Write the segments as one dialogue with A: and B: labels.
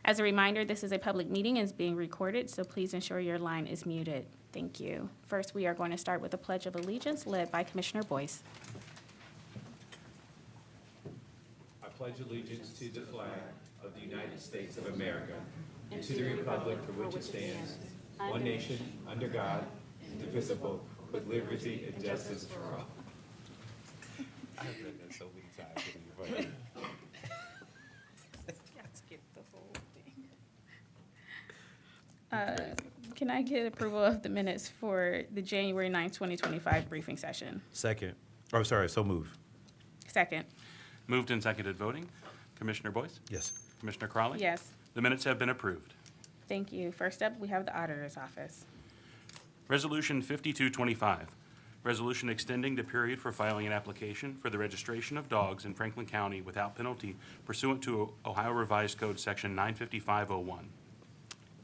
A: As a reminder, this is a public meeting and is being recorded, so please ensure your line is muted. Thank you. First, we are going to start with the Pledge of Allegiance led by Commissioner Boyce.
B: I pledge allegiance to the flag of the United States of America and to the republic for which it stands, one nation, under God, indivisible, with liberty and justice for all. I've read that so many times. It'll be funny.
A: Can I get approval of the minutes for the January 9th, 2025 briefing session?
C: Second. Oh, sorry, so move.
A: Second.
D: Moved and seconded voting. Commissioner Boyce?
C: Yes.
D: Commissioner Crawley?
A: Yes.
D: The minutes have been approved.
A: Thank you. First up, we have the Auditor's Office.
D: Resolution 5225, resolution extending the period for filing an application for the registration of dogs in Franklin County without penalty pursuant to Ohio Revised Code Section 95501.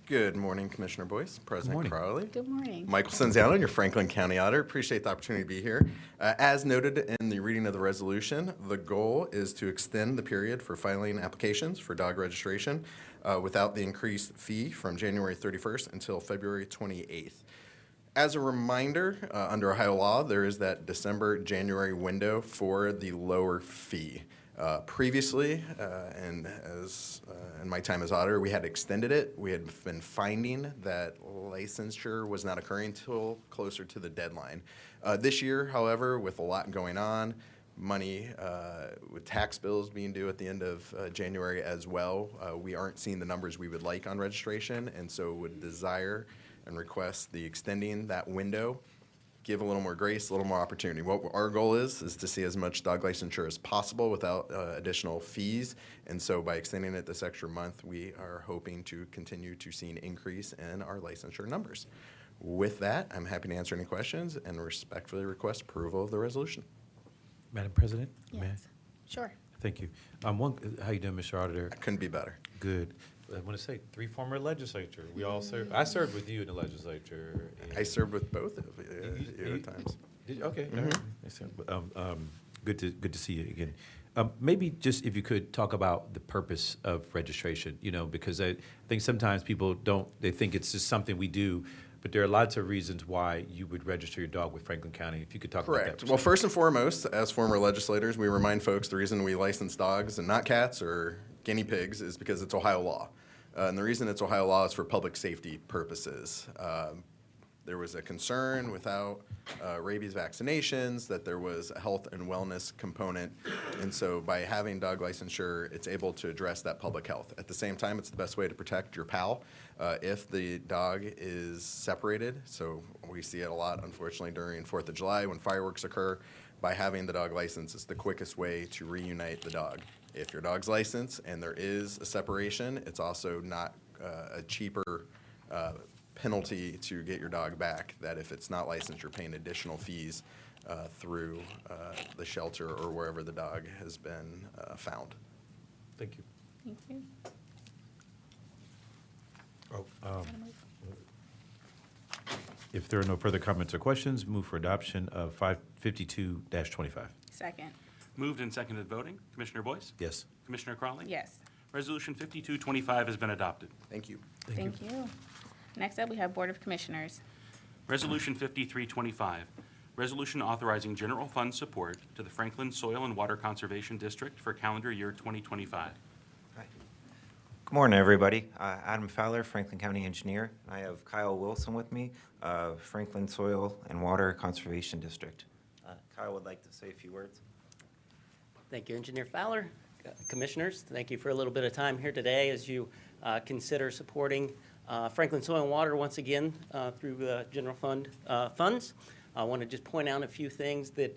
E: Good morning, Commissioner Boyce, President
C: morning.
E: Crowley.
A: Good morning.
E: Michael Senziano, your Franklin County Auditor. Appreciate the opportunity to be here. As noted in the reading of the resolution, the goal is to extend the period for filing applications for dog registration without the increased fee from January 31st until February 28th. As a reminder, under Ohio law, there is that December-January window for the lower fee. Previously, and as in my time as auditor, we had extended it. We had been finding that licensure was not occurring until closer to the deadline. This year, however, with a lot going on, money with tax bills being due at the end of January as well, we aren't seeing the numbers we would like on registration, and so would desire and request the extending that window, give a little more grace, a little more opportunity. What our goal is to see as much dog licensure as possible without additional fees. And so by extending it this extra month, we are hoping to continue to see an increase in our licensure numbers. With that, I'm happy to answer any questions and respectfully request approval of the resolution.
C: Madam President? May I?
A: Yes. Sure.
C: Thank you. How you doing, Mr. Auditor?
E: I couldn't be better.
C: Good. I want to say, 3 former legislature. We all served. I served with you in the legislature.
E: I served with both of you at times.
C: Okay. All right. Good to see you again. Maybe just if you could talk about the purpose of registration, because I think sometimes people they think it's just something we do, but there are lots of reasons why you would register your dog with Franklin County. If you could talk about that.
E: Correct. Well, first and foremost, as former legislators, we remind folks the reason we license dogs and not cats or guinea pigs is because it's Ohio law. And the reason it's Ohio law is for public safety purposes. There was a concern without rabies vaccinations that there was a health and wellness component. And so by having dog licensure, it's able to address that public health. At the same time, it's the best way to protect your pal if the dog is separated. So we see it a lot, unfortunately, during 4th of July when fireworks occur. By having the dog license, it's the quickest way to reunite the dog. If your dog's licensed and there is a separation, it's also not a cheaper penalty to get your dog back, that if it's not licensed, you're paying additional fees through the shelter or wherever the dog has been found.
C: Thank you.
A: Thank you.
C: If there are no further comments or questions, move for adoption of 552-25.
A: Second.
D: Moved and seconded voting. Commissioner Boyce?
C: Yes.
D: Commissioner Crawley?
A: Yes.
D: Resolution 5225 has been adopted.
E: Thank you.
A: Thank you. Next up, we have Board of Commissioners.
D: Resolution 5325, resolution authorizing general fund support to the Franklin Soil and Water Conservation District for calendar year 2025.
F: Hi. Good morning, everybody. Adam Fowler, Franklin County Engineer. I have Kyle Wilson with me, Franklin Soil and Water Conservation District. Kyle would like to say a few words.
G: Thank you, Engineer Fowler. Commissioners, thank you for a little bit of time here today as you consider supporting Franklin Soil and Water once again through the general fund funds. I want to just point out a few things that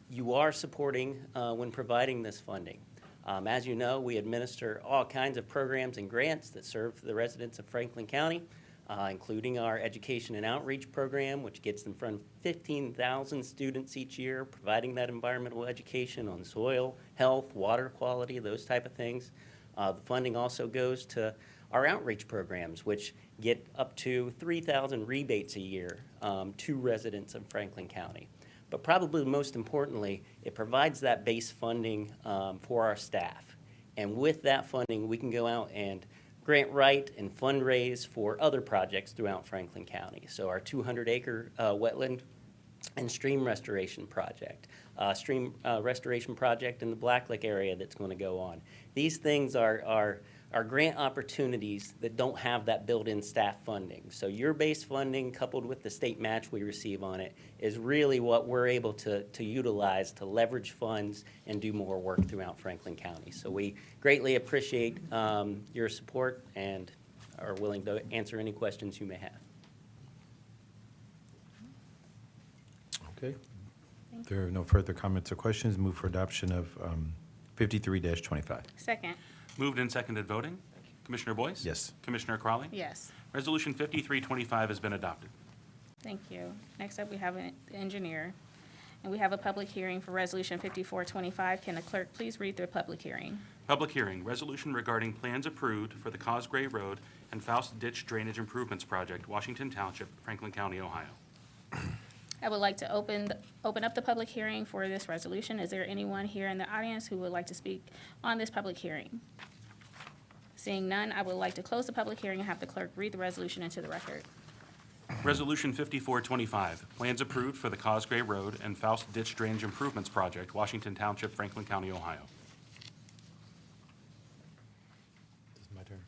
G: you are supporting when providing this funding. As you know, we administer all kinds of programs and grants that serve the residents of Franklin County, including our education and outreach program, which gets in front of 15,000 students each year, providing that environmental education on soil, health, water quality, those type of things. The funding also goes to our outreach programs, which get up to 3,000 rebates a year to residents of Franklin County. But probably most importantly, it provides that base funding for our staff. And with that funding, we can go out and grant write and fundraise for other projects throughout Franklin County. So our 200-acre wetland and stream restoration project, restoration project in the Black Lake area that's going to go on. These things are grant opportunities that don't have that built-in staff funding. So your base funding coupled with the state match we receive on it is really what we're able to utilize to leverage funds and do more work throughout Franklin County. So we greatly appreciate your support and are willing to answer any questions you may have.
C: Okay. If there are no further comments or questions, move for adoption of 53-25.
A: Second.
D: Moved and seconded voting. Commissioner Boyce?
C: Yes.
D: Commissioner Crawley?
A: Yes.
D: Resolution 5325 has been adopted.
A: Thank you. Next up, we have an engineer, and we have a public hearing for Resolution 5425. Can the clerk please read the public hearing?
D: Public hearing, resolution regarding plans approved for the Cosgray Road and Faust Ditch Drainage Improvements Project, Washington Township, Franklin County, Ohio.
A: I would like to open up the public hearing for this resolution. Is there anyone here in the audience who would like to speak on this public hearing? Seeing none, I would like to close the public hearing and have the clerk read the resolution into the record.
D: Resolution 5425, plans approved for the Cosgray Road and Faust Ditch Drainage Improvements Project, Washington Township, Franklin County, Ohio.
C: Is it my turn?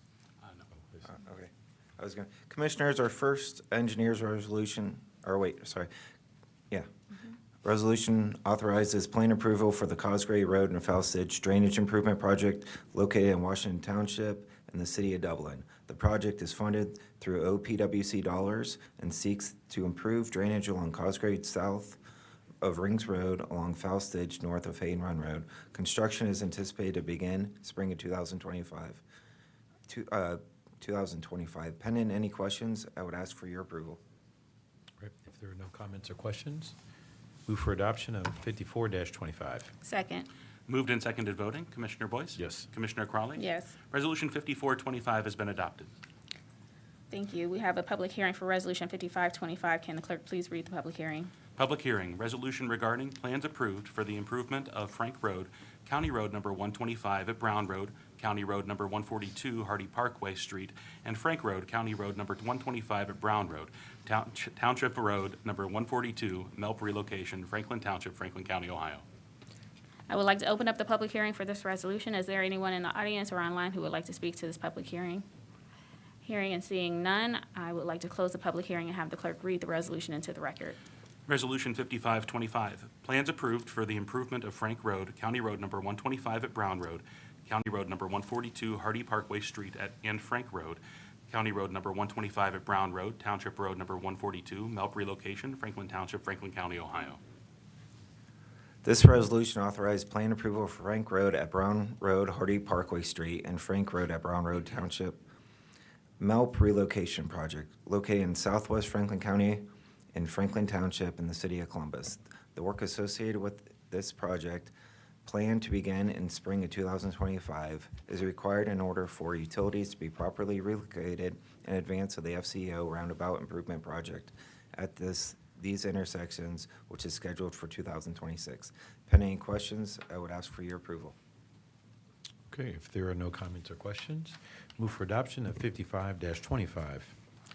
D: No.
F: Okay. Commissioners, our first engineer's resolution, Resolution authorizes plan approval for the Cosgray Road and Faust Ditch Drainage Improvement Project located in Washington Township in the city of Dublin. The project is funded through OPWC dollars and seeks to improve drainage along Cosgray south of Rings Road along Faust Ditch north of Hayden Run Road. Construction is anticipated to begin spring of 2025. 2025. Pending any questions, I would ask for your approval.
C: Right. If there are no comments or questions, move for adoption of 54-25.
A: Second.
D: Moved and seconded voting. Commissioner Boyce?
C: Yes.
D: Commissioner Crawley?
A: Yes.
D: Resolution 5425 has been adopted.
A: Thank you. We have a public hearing for Resolution 5525. Can the clerk please read the public hearing?
D: Public hearing, resolution regarding plans approved for the improvement of Frank Road, County Road number 125 at Brown Road, County Road number 142 Hardy Parkway Street, and Frank Road, County Road number 125 at Brown Road, Township Road number 142, Melp relocation, Franklin Township, Franklin County, Ohio.
A: I would like to open up the public hearing for this resolution. Is there anyone in the audience or online who would like to speak to this public hearing? Hearing and seeing none, I would like to close the public hearing and have the clerk read the resolution into the record.
D: Resolution 5525, plans approved for the improvement of Frank Road, County Road number 125 at Brown Road, County Road number 142 Hardy Parkway Street and Frank Road, County Road number 125 at Brown Road, Township Road number 142, Melp relocation, Franklin Township, Franklin County, Ohio.
F: This resolution authorized plan approval for Frank Road at Brown Road, Hardy Parkway Street, and Frank Road at Brown Road Township Melp relocation project located in southwest Franklin County in Franklin Township in the city of Columbus. The work associated with this project, planned to begin in spring of 2025, is required in order for utilities to be properly relocated in advance of the FCO roundabout improvement project at these intersections, which is scheduled for 2026. Pending any questions, I would ask for your approval.
C: Okay, if there are no comments or questions, move for adoption of 55-25.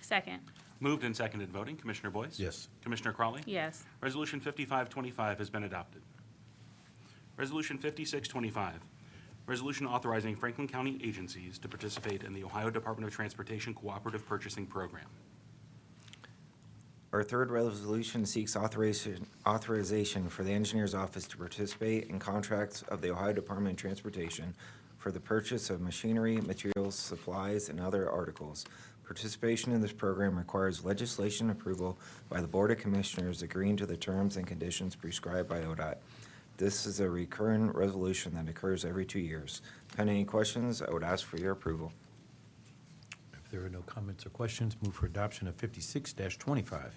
A: Second.
D: Moved and seconded voting. Commissioner Boyce?
C: Yes.
D: Commissioner Crawley?
A: Yes.
D: Resolution 5525 has been adopted. Resolution 5625, resolution authorizing Franklin County agencies to participate in the Ohio Department of Transportation Cooperative Purchasing Program.
F: Our third resolution seeks authorization for the engineer's office to participate in contracts of the Ohio Department of Transportation for the purchase of machinery, materials, supplies, and other articles. Participation in this program requires legislation approval by the Board of Commissioners agreeing to the terms and conditions prescribed by ODOT. This is a recurrent resolution that occurs every 2 years. Pending any questions, I would ask for your approval.
C: If there are no comments or questions, move for adoption of 56-25.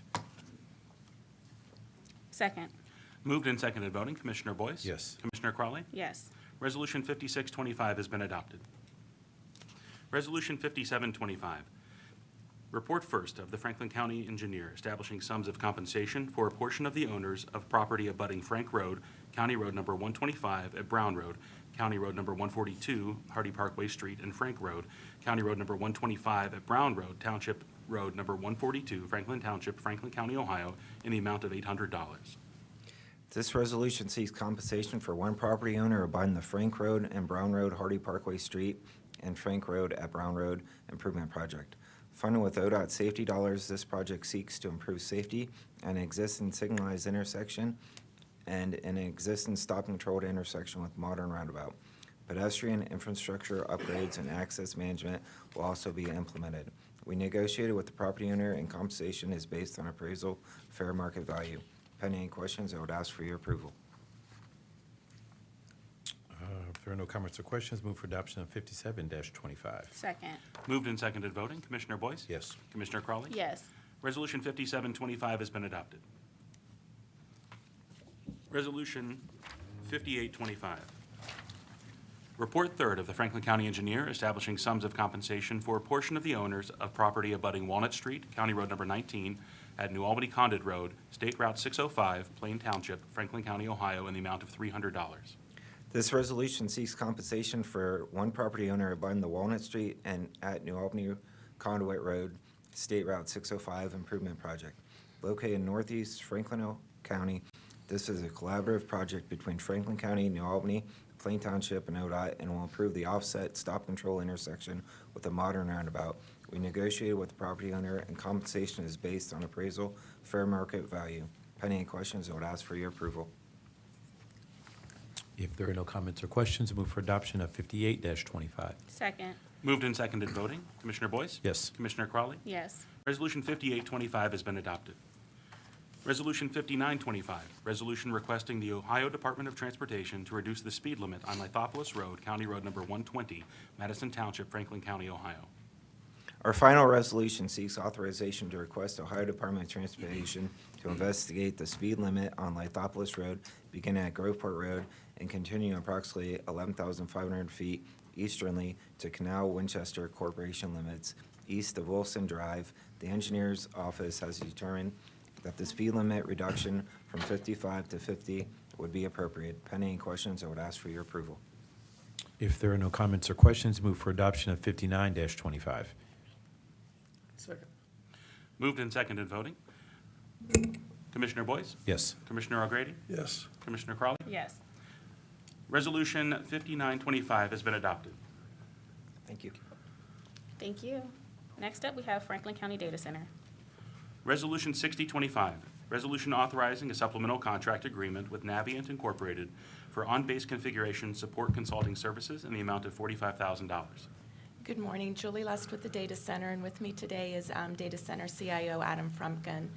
A: Second.
D: Moved and seconded voting. Commissioner Boyce?
C: Yes.
D: Commissioner Crawley?
A: Yes.
D: Resolution 5625 has been adopted. Resolution 5725, report first of the Franklin County Engineer establishing sums of compensation for a portion of the owners of property abutting Frank Road, County Road number 125 at Brown Road, County Road number 142, Hardy Parkway Street, and Frank Road, County Road number 125 at Brown Road, Township Road number 142, Franklin Township, Franklin County, Ohio, in the amount of $800.
F: This resolution seeks compensation for one property owner abutting the Frank Road and Brown Road, Hardy Parkway Street, and Frank Road at Brown Road Improvement Project. Funded with ODOT safety dollars, this project seeks to improve safety at an existing signalized intersection and an existing stop-controlled intersection with modern roundabout. Pedestrian infrastructure upgrades and access management will also be implemented. We negotiated with the property owner, and compensation is based on appraisal fair market value. Pending any questions, I would ask for your approval.
C: If there are no comments or questions, move for adoption of 57-25.
A: Second.
D: Moved and seconded voting. Commissioner Boyce?
C: Yes.
D: Commissioner Crawley?
A: Yes.
D: Resolution 5725 has been adopted. Resolution 5825. Report third of the Franklin County Engineer establishing sums of compensation for a portion of the owners of property abutting Walnut Street, County Road number 19, at New Albany Condit Road, State Route 605, Plain Township, Franklin County, Ohio, in the amount of $300.
F: This resolution seeks compensation for one property owner abutting the Walnut Street and at New Albany Conduit Road, State Route 605 Improvement Project. Located in northeast Franklin County, this is a collaborative project between Franklin County, New Albany, Plain Township, and ODOT, and will improve the offset stop-control intersection with a modern roundabout. We negotiated with the property owner, and compensation is based on appraisal fair market value. Pending any questions, I would ask for your approval.
C: If there are no comments or questions, move for adoption of 58-25.
A: Second.
D: Moved and seconded voting. Commissioner Boyce?
C: Yes.
D: Commissioner Crawley?
A: Yes.
D: Resolution 5825 has been adopted. Resolution 5925, resolution requesting the Ohio Department of Transportation to reduce the speed limit on Lithopolis Road, County Road number 120, Madison Township, Franklin County, Ohio.
F: Our final resolution seeks authorization to request Ohio Department of Transportation to investigate the speed limit on Lithopolis Road, beginning at Groveport Road and continuing approximately 11,500 feet easterly to Canal Winchester Corporation limits, east of Wilson Drive. The engineer's office has determined that the speed limit reduction from 55 to 50 would be appropriate. Pending any questions, I would ask for your approval.
C: If there are no comments or questions, move for adoption of 59-25.
H: Second.
D: Moved and seconded voting. Commissioner Boyce?
C: Yes.
D: Commissioner O'Grady?
H: Yes.
D: Commissioner Crawley?
A: Yes.
D: Resolution 5925 has been adopted.
F: Thank you.
A: Thank you. Next up, we have Franklin County Data Center.
D: Resolution 6025, resolution authorizing a supplemental contract agreement with Navient Incorporated for on-base configuration support consulting services in the amount of $45,000.
I: Good morning, Julie Lust with the Data Center, and with me today is Data Center CIO Adam Frumpkin.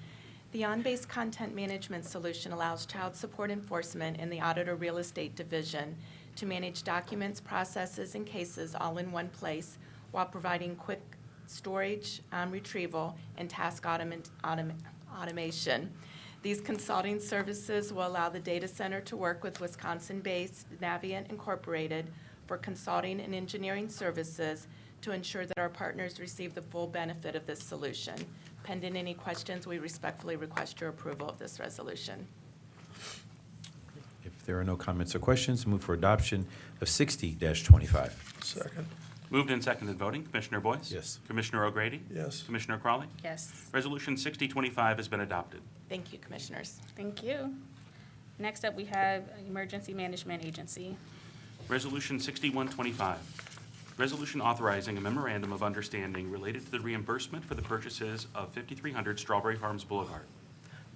I: The on-base content management solution allows child support enforcement in the Auditor Real Estate Division to manage documents, processes, and cases all in one place while providing quick storage, retrieval, and task automation. These consulting services will allow the data center to work with Wisconsin-based Navient Incorporated for consulting and engineering services to ensure that our partners receive the full benefit of this solution. Pending any questions, we respectfully request your approval of this resolution.
C: If there are no comments or questions, move for adoption of 60-25.
H: Second.
D: Moved and seconded voting. Commissioner Boyce?
C: Yes.
D: Commissioner O'Grady?
H: Yes.
D: Commissioner Crawley?
A: Yes.
D: Resolution 6025 has been adopted.
I: Thank you, Commissioners.
A: Thank you. Next up, we have Emergency Management Agency.
D: Resolution 6125, resolution authorizing a memorandum of understanding related to the reimbursement for the purchases of 5300 Strawberry Farms Boulevard.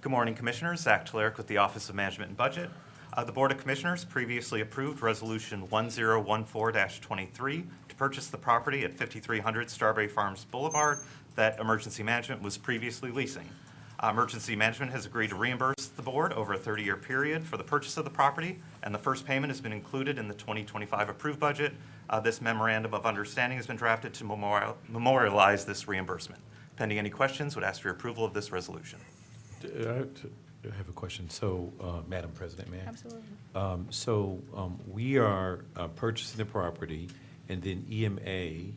J: Good morning, Commissioners. Zach Tularic with the Office of Management and Budget. The Board of Commissioners previously approved Resolution 1014-23 to purchase the property at 5300 Strawberry Farms Boulevard that Emergency Management was previously leasing. Emergency Management has agreed to reimburse the Board over a 30-year period for the purchase of the property, and the first payment has been included in the 2025 approved budget. This memorandum of understanding has been drafted to memorialize this reimbursement. Pending any questions, would ask for your approval of this resolution.
C: I have a question. So, Madam President, may I?
A: Absolutely.
C: We are purchasing the property, and then EMA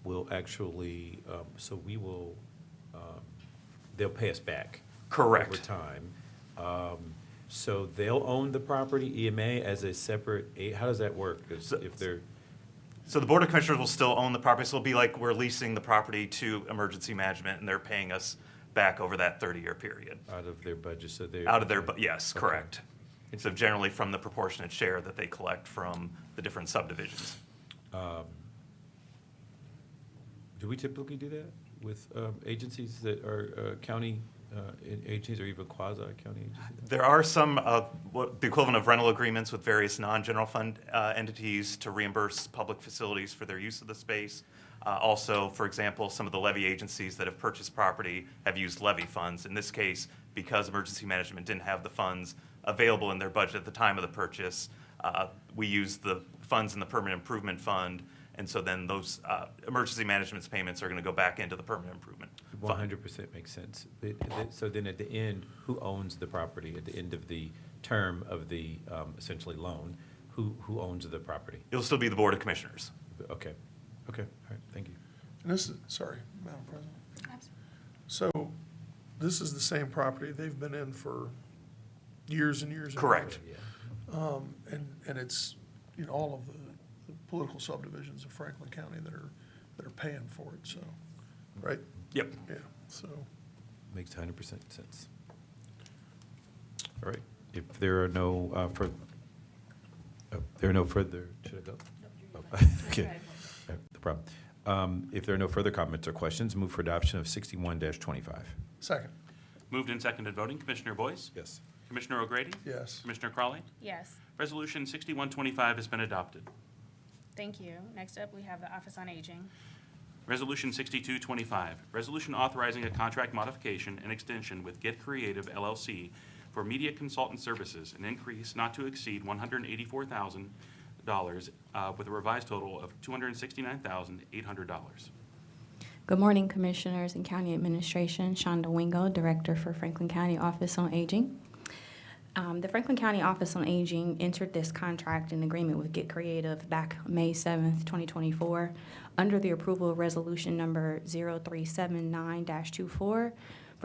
C: will actually, we will, they'll pay us back.
J: Correct.
C: Over time. So they'll own the property, EMA, as a separate, how does that work? 'Cause if they're,
J: So the Board of Commissioners will still own the property, so it'll be like we're leasing the property to emergency management, and they're paying us back over that 30-year period.
C: out of their budget, so they're.
J: Out of their, yes,
C: Okay.
J: correct. And so generally from the proportionate share that they collect from the different subdivisions.
C: Do we typically do that with agencies that are county agencies or even quasi-county agencies?
J: There are some, the equivalent of rental agreements with various non-general fund entities to reimburse public facilities for their use of the space. Also, for example, some of the levy agencies that have purchased property have used levy funds. In this case, because emergency management didn't have the funds available in their budget at the time of the purchase, we used the funds in the permanent improvement fund. And so then those emergency management's payments are going to go back into the permanent improvement fund.
C: 100% makes sense. So then at the end, who owns the property? At the end of the term of the essentially loan, who owns the property?
J: It'll still be the Board of Commissioners.
C: Okay, all right, thank you.
H: And this is, sorry, Madam President. So this is the same property they've been in for years and years and years.
J: Correct.
C: Yeah.
H: And it's, you know, all of the political subdivisions of Franklin County that are paying for it, so, right?
J: Yep.
H: Yeah, so,
C: Makes 100% sense. All right, if there are no further, should I go? Oh, okay. All right, no problem. If there are no further comments or questions, move for adoption of 61-25.
H: second,
D: Moved and seconded voting, Commissioner Boyce?
C: Yes.
D: Commissioner O'Grady?
H: yes.
D: Commissioner Crawley?
A: Yes,
D: Resolution 6125 has been adopted.
A: thank you. Next up, we have the Office on Aging.
D: Resolution 6225, resolution authorizing a contract modification and extension with Get Creative LLC for media consultant services, an increase not to exceed $184,000 with a revised total of $269,800.
K: Good morning, Commissioners and County Administration. Shonda Wingo, Director for Franklin County Office on Aging. The Franklin County Office on Aging entered this contract in agreement with Get Creative back May 7th, 2024, under the approval of Resolution Number 0379-24 for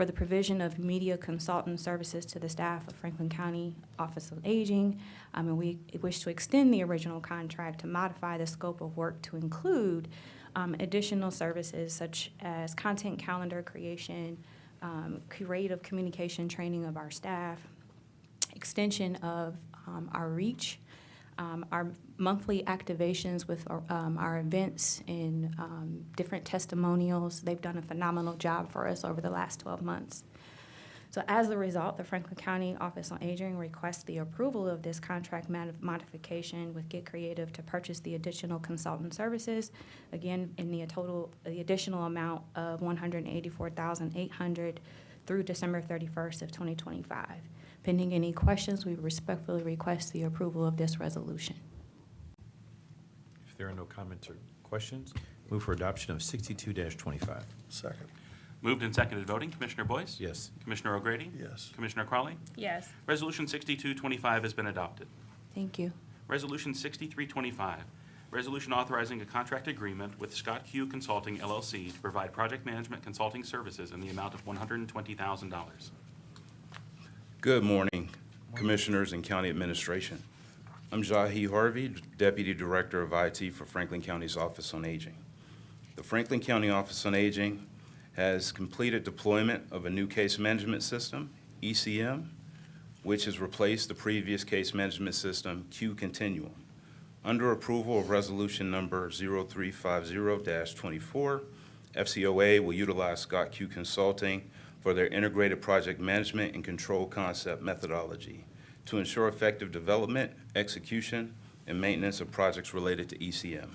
K: the provision of media consultant services to the staff of Franklin County Office on Aging. And we wish to extend the original contract to modify the scope of work to include additional services such as content calendar creation, creative communication training of our staff, extension of our reach, our monthly activations with our events and different testimonials. They've done a phenomenal job for us over the last 12 months. So as a result, the Franklin County Office on Aging requests the approval of this contract modification with Get Creative to purchase the additional consultant services, again, in the additional amount of $184,800 through December 31st of 2025. Pending any questions, we respectfully request the approval of this resolution.
C: If there are no comments or questions, move for adoption of 62-25.
H: Second,
D: Moved and seconded voting, Commissioner Boyce?
C: Yes.
D: Commissioner O'Grady?
H: yes.
D: Commissioner Crawley?
A: Yes,
D: Resolution 6225 has been adopted.
K: Thank you.
D: Resolution 6325, resolution authorizing a contract agreement with Scott Q Consulting LLC to provide project management consulting services in the amount of $120,000.
L: Good morning, Commissioners and County Administration. I'm Jahi Harvey, Deputy Director of IT for Franklin County's Office on Aging. The Franklin County Office on Aging has completed deployment of a new case management system, ECM, which has replaced the previous case management system, Q Continuum. Under approval of Resolution Number 0350-24, FCOA will utilize Scott Q Consulting for their integrated project management and control concept methodology to ensure effective development, execution, and maintenance of projects related to ECM.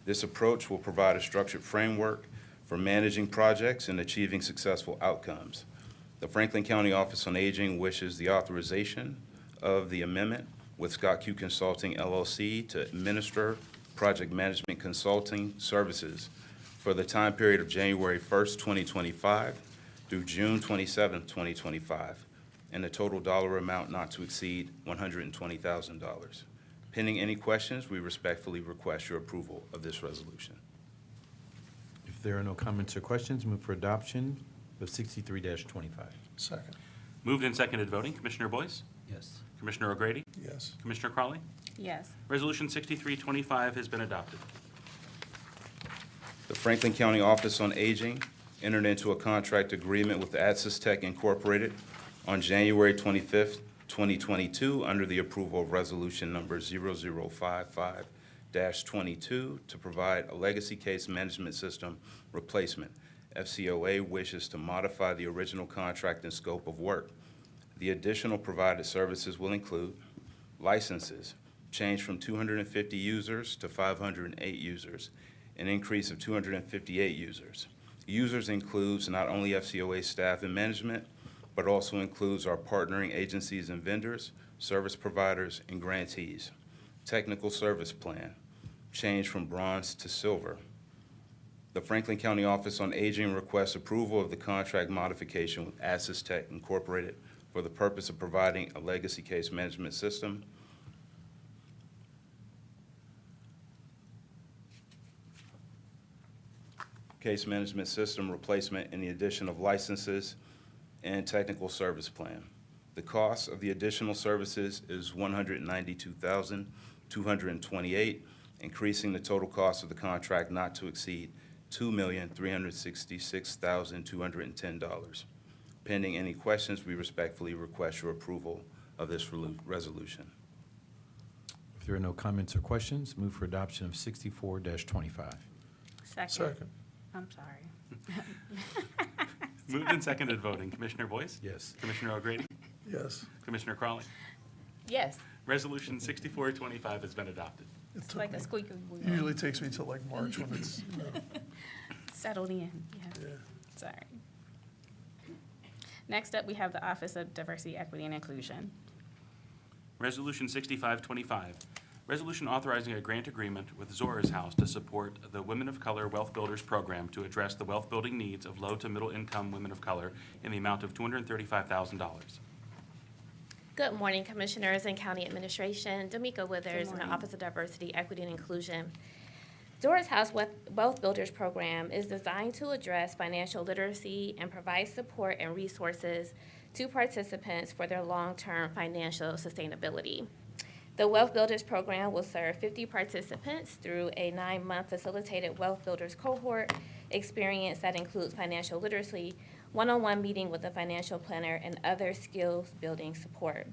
L: This approach will provide a structured framework for managing projects and achieving successful outcomes. The Franklin County Office on Aging wishes the authorization of the amendment with Scott Q Consulting LLC to administer project management consulting services for the time period of January 1st, 2025 through June 27th, 2025, and a total dollar amount not to exceed $120,000. Pending any questions, we respectfully request your approval of this resolution.
C: If there are no comments or questions, move for adoption of 63-25.
H: Second,
D: Moved and seconded voting, Commissioner Boyce?
C: Yes.
D: Commissioner O'Grady,
H: Yes.
D: Commissioner Crawley.
A: Yes.
D: Resolution 6325 has been adopted.
L: The Franklin County Office on Aging entered into a contract agreement with Axis Tech Incorporated on January 25th, 2022, under the approval of Resolution Number 0055-22 to provide a legacy case management system replacement. FCOA wishes to modify the original contract and scope of work. The additional provided services will include licenses, change from 250 users to 508 users, an increase of 258 users. Users includes not only FCOA staff and management, but also includes our partnering agencies and vendors, service providers, and grantees. Technical service plan, change from bronze to silver. The Franklin County Office on Aging requests approval of the contract modification with Axis Tech Incorporated for the purpose of providing a legacy case management system replacement and the addition of licenses and technical service plan. The cost of the additional services is $192,228, increasing the total cost of the contract not to exceed $2,366,210. Pending any questions, we respectfully request your approval of this resolution.
C: If there are no comments or questions, move for adoption of 64-25.
H: Second.
A: I'm sorry.
D: Moved and seconded voting. Commissioner Boyce?
C: Yes.
D: Commissioner O'Grady?
H: Yes.
D: Commissioner Crawley?
A: Yes.
D: Resolution 6425 has been adopted.
H: It
A: It's
H: took
A: like a
H: me-
A: squeaky wheel.
H: Usually takes me till like March when it's,
A: Settled in. Yeah.
H: yeah.
A: Sorry. Next up, we have the Office of Diversity, Equity, and Inclusion.
D: Resolution 6525, resolution authorizing a grant agreement with Zora's House to support the Women of Color Wealth Builders Program to address the wealth building needs of low to middle income women of color in the amount of $235,000.
M: Good morning, Commissioners and County Administration. D'Amico Withers in the
A: morning.
M: Office of Diversity, Equity, and Inclusion. Zora's House Wealth Builders Program is designed to address financial literacy and provide support and resources to participants for their long-term financial sustainability. The Wealth Builders Program will serve 50 participants through a 9-month facilitated Wealth Builders cohort experience that includes financial literacy, one-on-one meeting with a financial planner, and other skills-building support.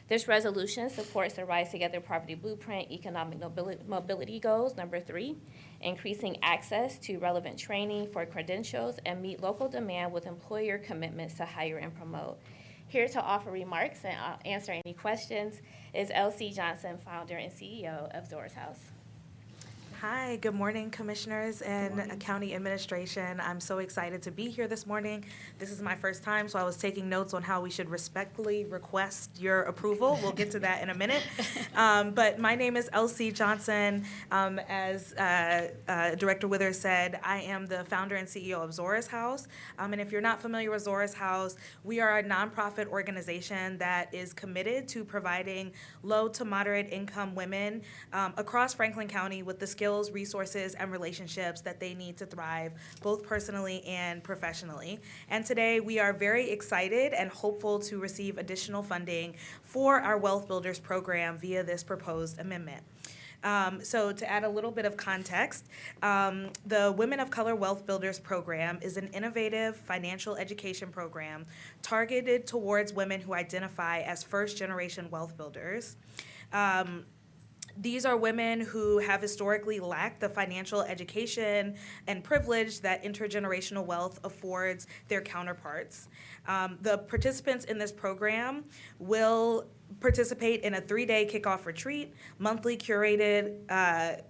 M: This resolution supports the Rise Together Poverty Blueprint Economic Mobility Goals, number 3, increasing access to relevant training for credentials and meet local demand with employer commitments to hire and promote. Here to offer remarks and answer any questions is L.C. Johnson, founder and CEO of Zora's House.
N: Hi, good morning, Commissioners and County Administration. I'm so excited to be here this morning. This is my first time, so I was taking notes on how we should respectfully request your approval. We'll get to that in a minute. But my name is L.C. Johnson. As Director Withers said, I am the founder and CEO of Zora's House. And if you're not familiar with Zora's House, we are a nonprofit organization that is committed to providing low to moderate income women across Franklin County with the skills, resources, and relationships that they need to thrive, both personally and professionally. And today, we are very excited and hopeful to receive additional funding for our Wealth Builders program via this proposed amendment. So to add a little bit of context, the Women of Color Wealth Builders program is an innovative financial education program targeted towards women who identify as first-generation wealth builders. These are women who have historically lacked the financial education and privilege that intergenerational wealth affords their counterparts. The participants in this program will participate in a 3-day kickoff retreat, monthly curated,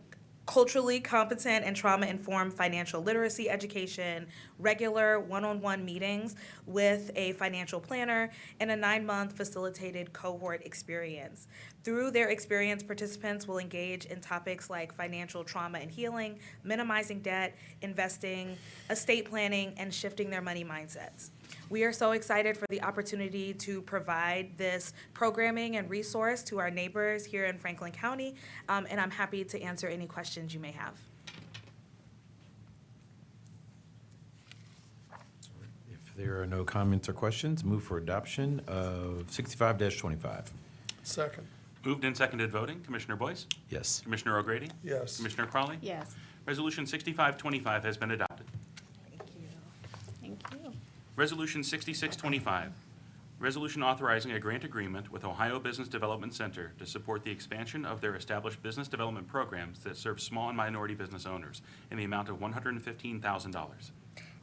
N: culturally competent and trauma-informed financial literacy education, regular one-on-one meetings with a financial planner, and a 9-month facilitated cohort experience. Through their experience, participants will engage in topics like financial trauma and healing, minimizing debt, investing, estate planning, and shifting their money mindsets. We are so excited for the opportunity to provide this programming and resource to our neighbors here in Franklin County, and I'm happy to answer any questions you may have.
C: If there are no comments or questions, move for adoption of 65-25.
H: Second.
D: Moved and seconded voting. Commissioner Boyce?
C: Yes.
D: Commissioner O'Grady?
H: Yes.
D: Commissioner Crawley?
A: Yes.
D: Resolution 6525 has been adopted.
A: Thank you.
D: Resolution 6625, resolution authorizing a grant agreement with Ohio Business Development Center to support the expansion of their established business development programs that serve small and minority business owners in the amount of $115,000.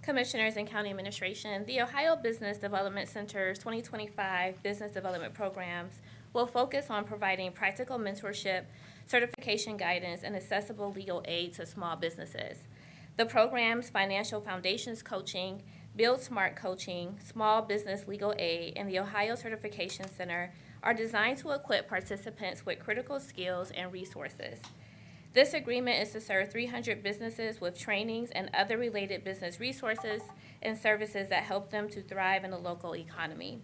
M: Commissioners and County Administration, the Ohio Business Development Center's 2025 business development programs will focus on providing practical mentorship, certification guidance, and accessible legal aid to small businesses. The program's financial foundations coaching, Build Smart coaching, small business legal aid, and the Ohio Certification Center are designed to equip participants with critical skills and resources. This agreement is to serve 300 businesses with trainings and other related business resources and services that help them to thrive in the local economy.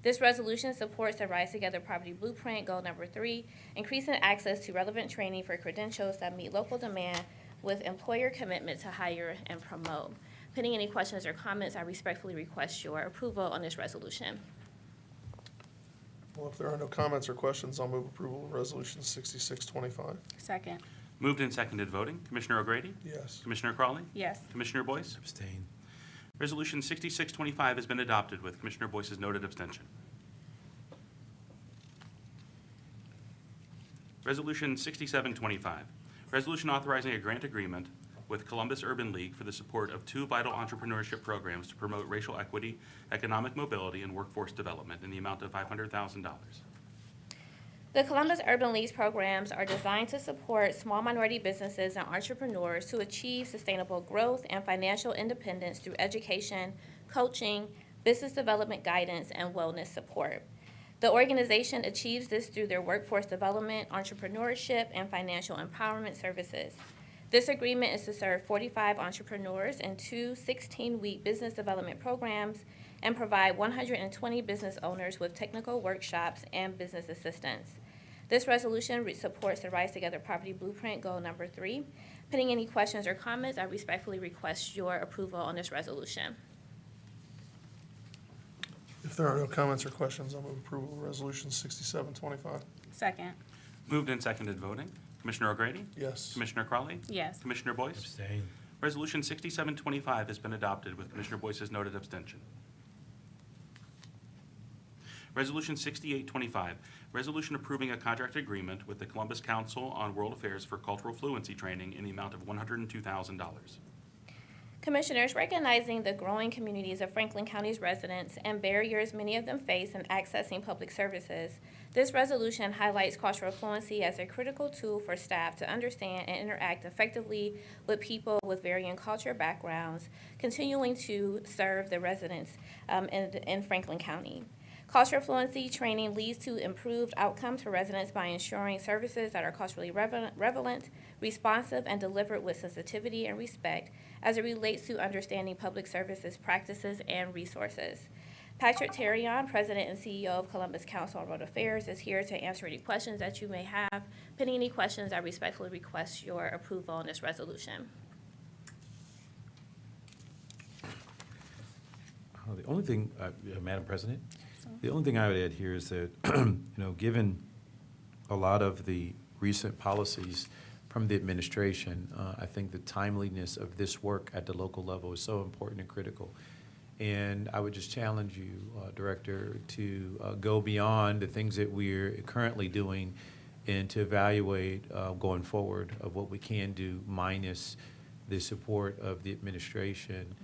M: This resolution supports the Rise Together Property Blueprint, goal number 3, increasing access to relevant training for credentials that meet local demand with employer commitment to hire and promote. Pending any questions or comments, I respectfully request your approval on this resolution.
H: Well, if there are no comments or questions, I'll move approval of Resolution 6625.
A: Second.
D: Moved and seconded voting. Commissioner O'Grady?
H: Yes.
D: Commissioner Crawley?
A: Yes.
D: Commissioner Boyce?
C: Abstain.
D: Resolution 6625 has been adopted with Commissioner Boyce's noted abstention. Resolution 6725, resolution authorizing a grant agreement with Columbus Urban League for the support of 2 vital entrepreneurship programs to promote racial equity, economic mobility, and workforce development in the amount of $500,000.
M: The Columbus Urban League's programs are designed to support small minority businesses and entrepreneurs to achieve sustainable growth and financial independence through education, coaching, business development guidance, and wellness support. The organization achieves this through their workforce development, entrepreneurship, and financial empowerment services. This agreement is to serve 45 entrepreneurs in 2 16-week business development programs and provide 120 business owners with technical workshops and business assistance. This resolution supports the Rise Together Property Blueprint, goal number 3. Pending any questions or comments, I respectfully request your approval on this resolution.
H: If there are no comments or questions, I'll move approval of Resolution 6725.
A: Second.
D: Moved and seconded voting. Commissioner O'Grady?
H: Yes.
D: Commissioner Crawley?
A: Yes.
D: Commissioner Boyce?
C: Abstain.
D: Resolution 6725 has been adopted with Commissioner Boyce's noted abstention. Resolution 6825, resolution approving a contract agreement with the Columbus Council on World Affairs for Cultural Fluency Training in the amount of $102,000.
M: Commissioners, recognizing the growing communities of Franklin County's residents and barriers many of them face in accessing public services, this resolution highlights cultural fluency as a critical tool for staff to understand and interact effectively with people with varying culture backgrounds, continuing to serve the residents in Franklin County. Cultural fluency training leads to improved outcomes for residents by ensuring services that are culturally relevant, responsive, and delivered with sensitivity and respect as it relates to understanding public services practices and resources. Patrick Terrion, President and CEO of Columbus Council on World Affairs, is here to answer any questions that you may have. Pending any questions, I respectfully request your approval on this resolution.
C: The only thing, Madam President, the only thing I would add here is that, given a lot of the recent policies from the administration, I think the timeliness of this work at the local level is so important and critical. And I would just challenge you, Director, to go beyond the things that we're currently doing and to evaluate going forward of what we can do minus the support of the administration.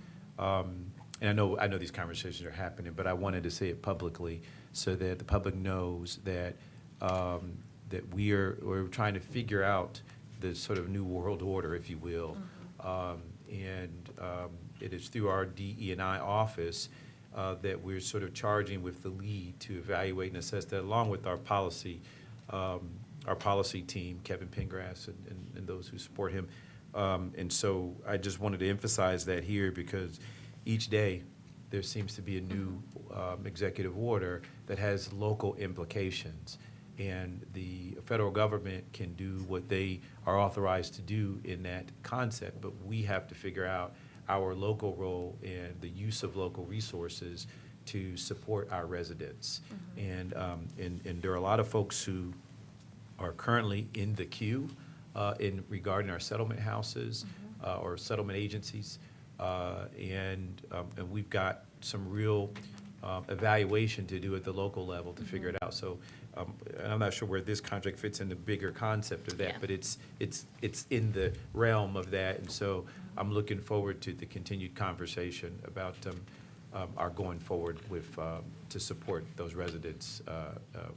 C: And I know these conversations are happening, but I wanted to say it publicly so that the public knows that that we're trying to figure out the sort of new world order, if you will. It is through our DE&I office that we're sort of charging with the lead to evaluate and assess that, along with our policy team, Kevin Pengrass and those who support him. And so I just wanted to emphasize that here because each day there seems to be a new executive order that has local implications. And the federal government can do what they are authorized to do in that concept, but we have to figure out our local role and the use of local resources to support our residents. And there are a lot of folks who are currently in the queue in regarding our settlement houses or settlement agencies. And we've got some real evaluation to do at the local level to figure it out. So and I'm not sure where this contract fits in the bigger concept of that,
M: Yeah.
C: but it's in the realm of that. And so I'm looking forward to the continued conversation about our going forward with, to support those residents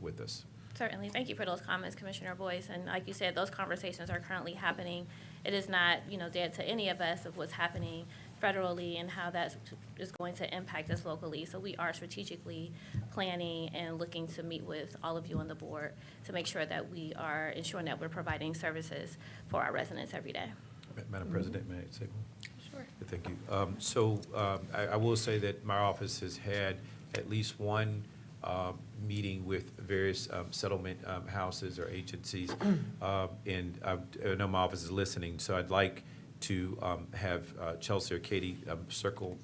C: with us.
M: Certainly. Thank you for those comments, Commissioner Boyce. And like you said, those conversations are currently happening. It is not, dead to any of us of what's happening federally and how that is going to impact us locally. So we are strategically planning and looking to meet with all of you on the board to make sure that we are ensuring that we're providing services for our residents every day.
C: Madam President, may I say one?
M: Sure.
C: Thank you. I will say that my office has had at least one meeting with various settlement houses or agencies. And I know my office is listening, so I'd like to have Chelsea or Katie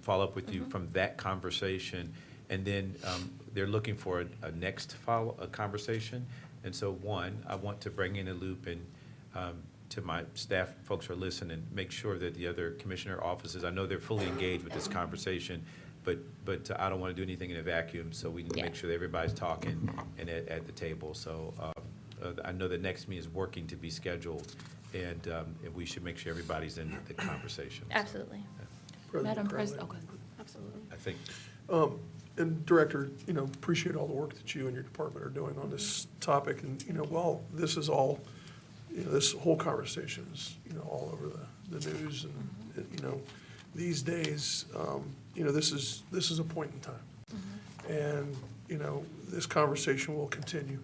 C: follow up with you from that conversation. And then they're looking for a next conversation. And so I want to bring in a loop and to my staff folks who are listening, make sure that the other commissioner offices, I know they're fully engaged with this conversation, but I don't want to do anything in a vacuum, so we need to make sure that everybody's talking and at the table. So I know the next meeting is working to be scheduled, and we should make sure everybody's in the conversation.
M: Absolutely.
H: Madam President.
M: Absolutely.
C: I think,
H: And Director, appreciate all the work that you and your department are doing on this topic. And, while this is all, this whole conversation is, all over the news and, these days, this is a point in time. And, this conversation will continue.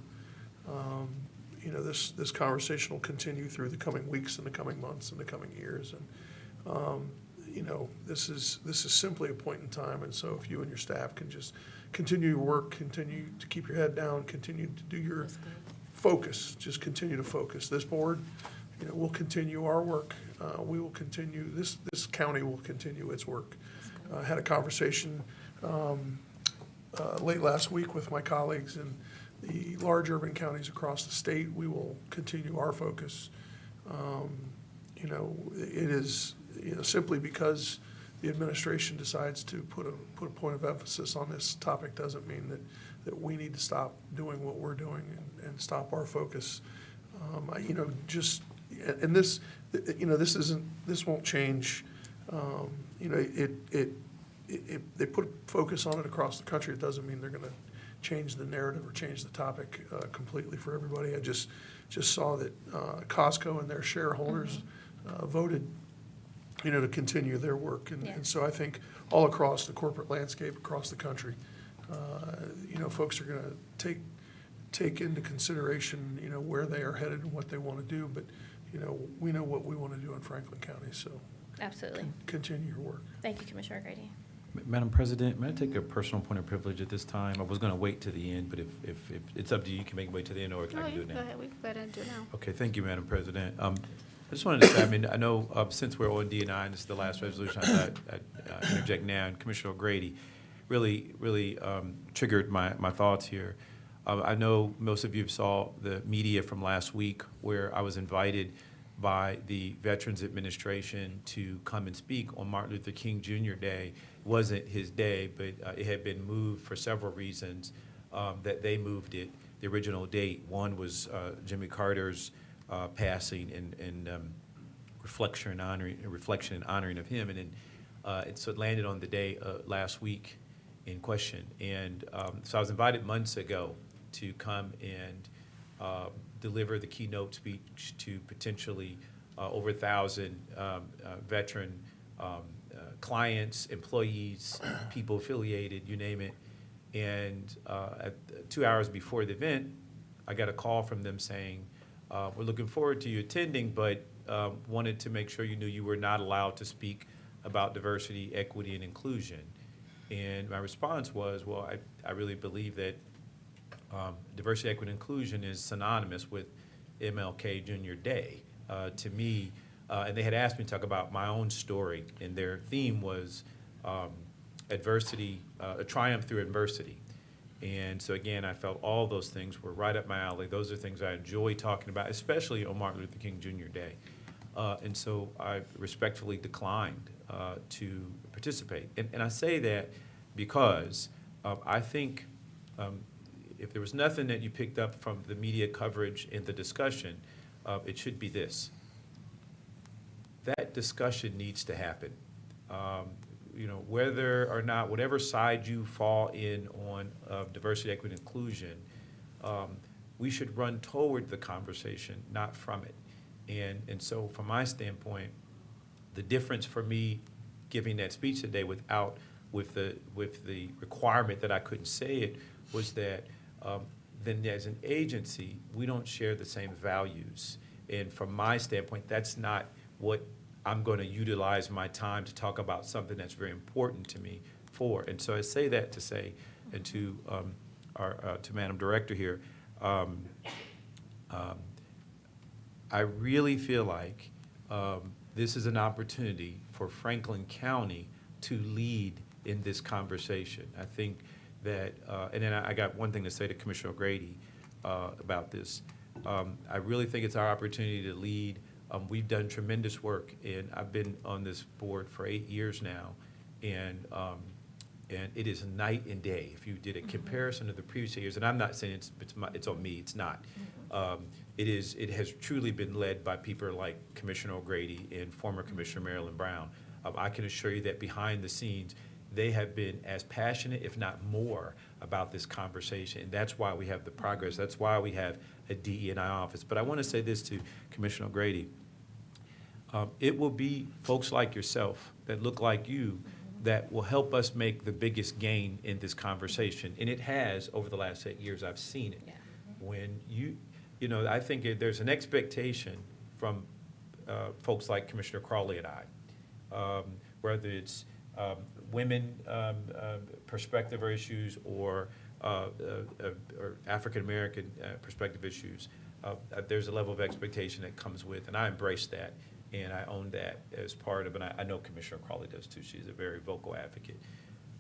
H: This conversation will continue through the coming weeks and the coming months and the coming years. And, this is simply a point in time. And so if you and your staff can just continue your work, continue to keep your head down, continue to do your focus, just continue to focus. This board, will continue our work. We will continue, this county will continue its work. I had a conversation late last week with my colleagues in the large urban counties across the state. We will continue our focus. It is, simply because the administration decides to put a point of emphasis on this topic doesn't mean that we need to stop doing what we're doing and stop our focus. And this, this won't change. They put focus on it across the country. It doesn't mean they're going to change the narrative or change the topic completely for everybody. I just saw that Costco and their shareholders voted, to continue their work. And so I think all across the corporate landscape, across the country, folks are going to take into consideration, where they are headed and what they want to do. But, we know what we want to do in Franklin County, so.
M: Absolutely.
H: Continue your work.
M: Thank you, Commissioner Grady.
C: Madam President, may I take a personal point of privilege at this time? I was going to wait to the end, but if it's up to you, you can make me wait to the end, or I can do it now.
A: Go ahead, we can go ahead and do it now.
C: Okay, thank you, Madam President. I just wanted to say, I know since we're on D&I, and this is the last resolution, I interject now, and Commissioner O'Grady really triggered my thoughts here. I know most of you saw the media from last week where I was invited by the Veterans Administration to come and speak on Martin Luther King Jr. Day. It wasn't his day, but it had been moved for several reasons that they moved it, the original date. One was Jimmy Carter's passing and reflection and honoring of him. And then so it landed on the day last week in question. And so I was invited months ago to come and deliver the keynote speech to potentially over 1,000 veteran clients, employees, people affiliated, you name it. And 2 hours before the event, I got a call from them saying, we're looking forward to you attending, but wanted to make sure you knew you were not allowed to speak about diversity, equity, and inclusion. And my response was, well, I really believe that diversity, equity, and inclusion is synonymous with MLK Jr. Day. To me, And they had asked me to talk about my own story, and their theme was adversity, a triumph through adversity. And so again, I felt all those things were right up my alley. Those are things I enjoy talking about, especially on Martin Luther King Jr. Day. And so I respectfully declined to participate. And I say that because I think if there was nothing that you picked up from the media coverage and the discussion, it should be this. That discussion needs to happen. You know, whether or not, whatever side you fall in on diversity, equity, and inclusion, we should run toward the conversation, not from it. And so from my standpoint, the difference for me giving that speech today with the requirement that I couldn't say it was that then as an agency, we don't share the same values. And from my standpoint, that's not what I'm going to utilize my time to talk about something that's very important to me for. And so I say that to say, and to to Madam Director here, I really feel like this is an opportunity for Franklin County to lead in this conversation. I think that, and then I got one thing to say to Commissioner O'Grady about this. I really think it's our opportunity to lead. We've done tremendous work, and I've been on this board for 8 years now, and it is night and day. If you did a comparison to the previous years, and I'm not saying it's on me, it's not. It has truly been led by people like Commissioner O'Grady and former Commissioner Marilyn Brown. I can assure you that behind the scenes, they have been as passionate, if not more, about this conversation. And that's why we have the progress. That's why we have a DE&I office. But I want to say this to Commissioner O'Grady. It will be folks like yourself that look like you that will help us make the biggest gain in this conversation. And it has over the last 8 years. I've seen it.
A: Yeah.
C: When you know, I think there's an expectation from folks like Commissioner Crawley and I, whether it's women perspective or issues or African American perspective issues. There's a level of expectation that comes with, and I embrace that, and I own that as part of it. And I know Commissioner Crawley does too. She's a very vocal advocate.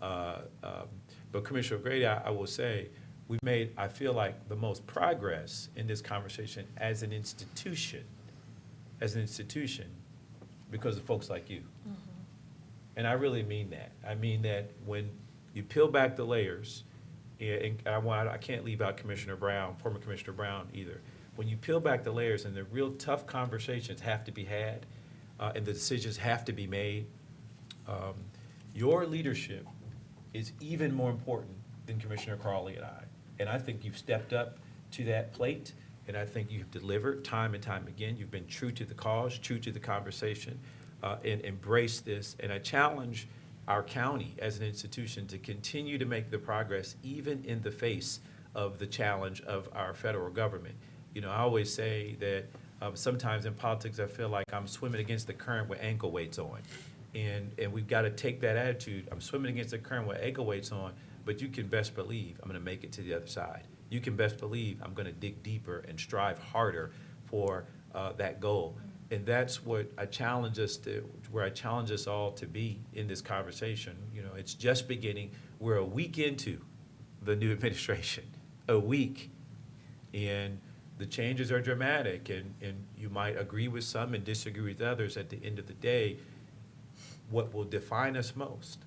C: But Commissioner O'Grady, I will say, we've made, I feel like, the most progress in this conversation as an institution, because of folks like you. And I really mean that. I mean that when you peel back the layers, and I can't leave out Commissioner Brown, former Commissioner Brown either. When you peel back the layers and the real tough conversations have to be had, and the decisions have to be made, your leadership is even more important than Commissioner Crawley and I. And I think you've stepped up to that plate, and I think you've delivered time and time again. You've been true to the cause, true to the conversation, and embrace this. And I challenge our county as an institution to continue to make the progress even in the face of the challenge of our federal government. You know, I always say that sometimes in politics I feel like I'm swimming against the current with ankle weights on. And we've got to take that attitude. I'm swimming against the current with ankle weights on, but you can best believe I'm going to make it to the other side. You can best believe I'm going to dig deeper and strive harder for that goal. And that's what I challenge us to, where I challenge us all to be in this conversation. You know, it's just beginning. We're a week into the new administration, a week. And the changes are dramatic, and you might agree with some and disagree with others. At the end of the day, what will define us most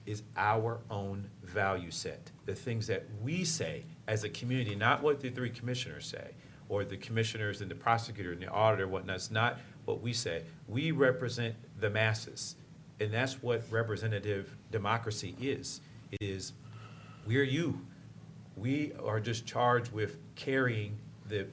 C: is our own value set, the things that we say as a community, not what the three commissioners say, or the commissioners and the prosecutor and the auditor and whatnot. It's not what we say. We represent the masses, and that's what representative democracy is. It is, we're you. We are just charged with carrying the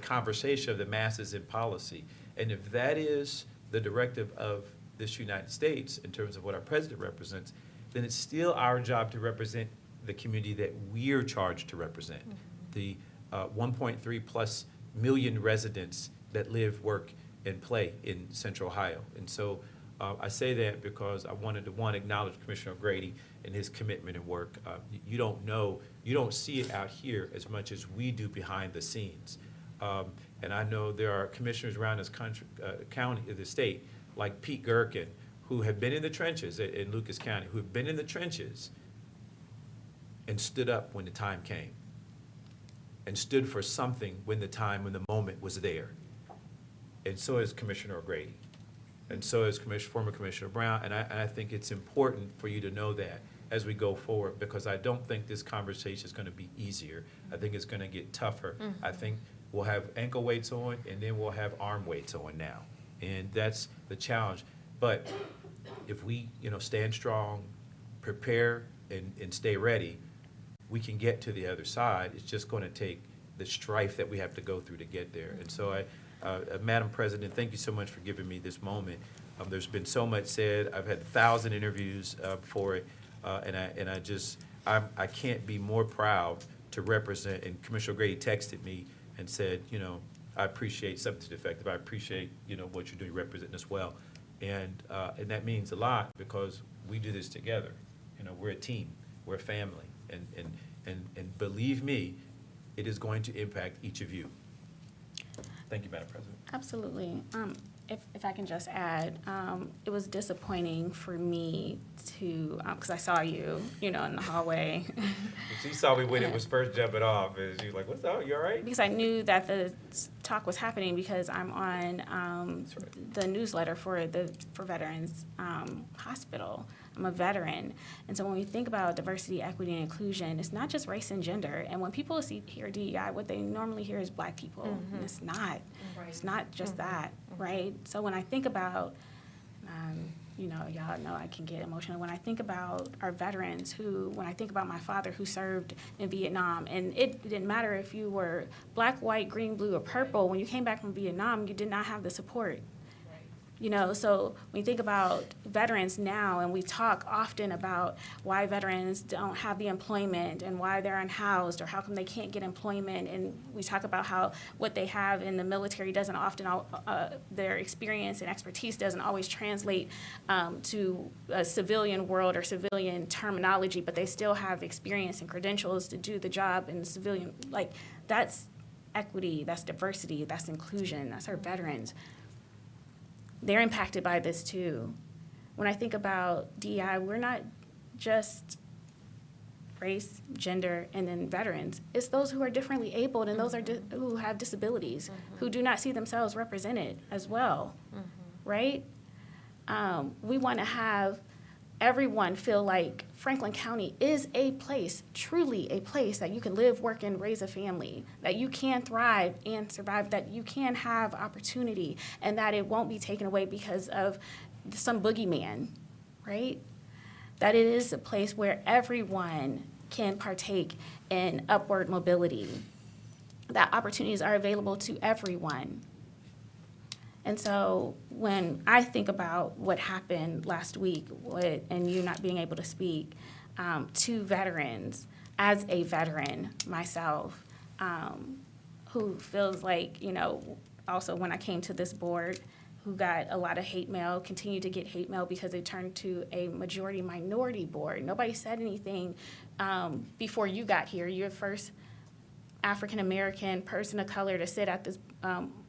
C: conversation of the masses in policy. And if that is the directive of this United States in terms of what our president represents, then it's still our job to represent the community that we're charged to represent. The 1.3 plus million residents that live, work, and play in Central Ohio. And so I say that because I wanted to, one, acknowledge Commissioner O'Grady and his commitment and work. You don't see it out here as much as we do behind the scenes. And I know there are commissioners around this country, county, the state, like Pete Gherkin, who have been in the trenches in Lucas County, who have been in the trenches and stood up when the time came, and stood for something when the moment was there. And so is Commissioner O'Grady, and so is former Commissioner Brown, and I think it's important for you to know that as we go forward, because I don't think this conversation is gonna be easier. I think it's gonna get tougher. I think we'll have ankle weights on, and then we'll have arm weights on now, and that's the challenge. But if we, stand strong, prepare, and stay ready, we can get to the other side. It's just gonna take the strife that we have to go through to get there. And so Madam President, thank you so much for giving me this moment. There's been so much said. I've had 1,000 interviews for it, and I can't be more proud to represent. And Commissioner O'Grady texted me and said, I appreciate something to the effect of I appreciate what you're doing, representing us well, and that means a lot because we do this together. We're a team, we're a family, and believe me, it is going to impact each of you. Thank you, Madam President.
A: Absolutely. If I can just add, it was disappointing for me to, because I saw you, in the hallway.
C: She saw me when it was first jumping off, and she was like, "What's up? You all right?"
A: Because I knew that the talk was happening because I'm on
C: That's right.
A: the newsletter for Veterans Hospital. I'm a veteran. And so when we think about diversity, equity, and inclusion, it's not just race and gender. And when people hear DEI, what they normally hear is Black people. And it's not. It's not just that, right? So when I think about, y'all know I can get emotional. When I think about our veterans when I think about my father who served in Vietnam, and it didn't matter if you were Black, white, green, blue, or purple, when you came back from Vietnam, you did not have the support. So when you think about veterans now, and we talk often about why veterans don't have the employment and why they're unhoused or how come they can't get employment, and we talk about how what they have in the military doesn't often, their experience and expertise doesn't always translate to a civilian world or civilian terminology, but they still have experience and credentials to do the job in the civilian, that's equity, that's diversity, that's inclusion, that's our veterans. They're impacted by this too. When I think about DEI, we're not just race, gender, and then veterans. It's those who are differently abled and those who have disabilities, who do not see themselves represented as well, right? We want to have everyone feel like Franklin County is a place, truly a place that you can live, work, and raise a family, that you can thrive and survive, that you can have opportunity, and that it won't be taken away because of some boogeyman, right? That it is a place where everyone can partake in upward mobility, that opportunities are available to everyone. And so when I think about what happened last week and you not being able to speak to veterans, as a veteran myself, who feels like, also when I came to this board, who got a lot of hate mail, continue to get hate mail because it turned to a majority minority board. Nobody said anything before you got here. You're the first African-American person of color to sit at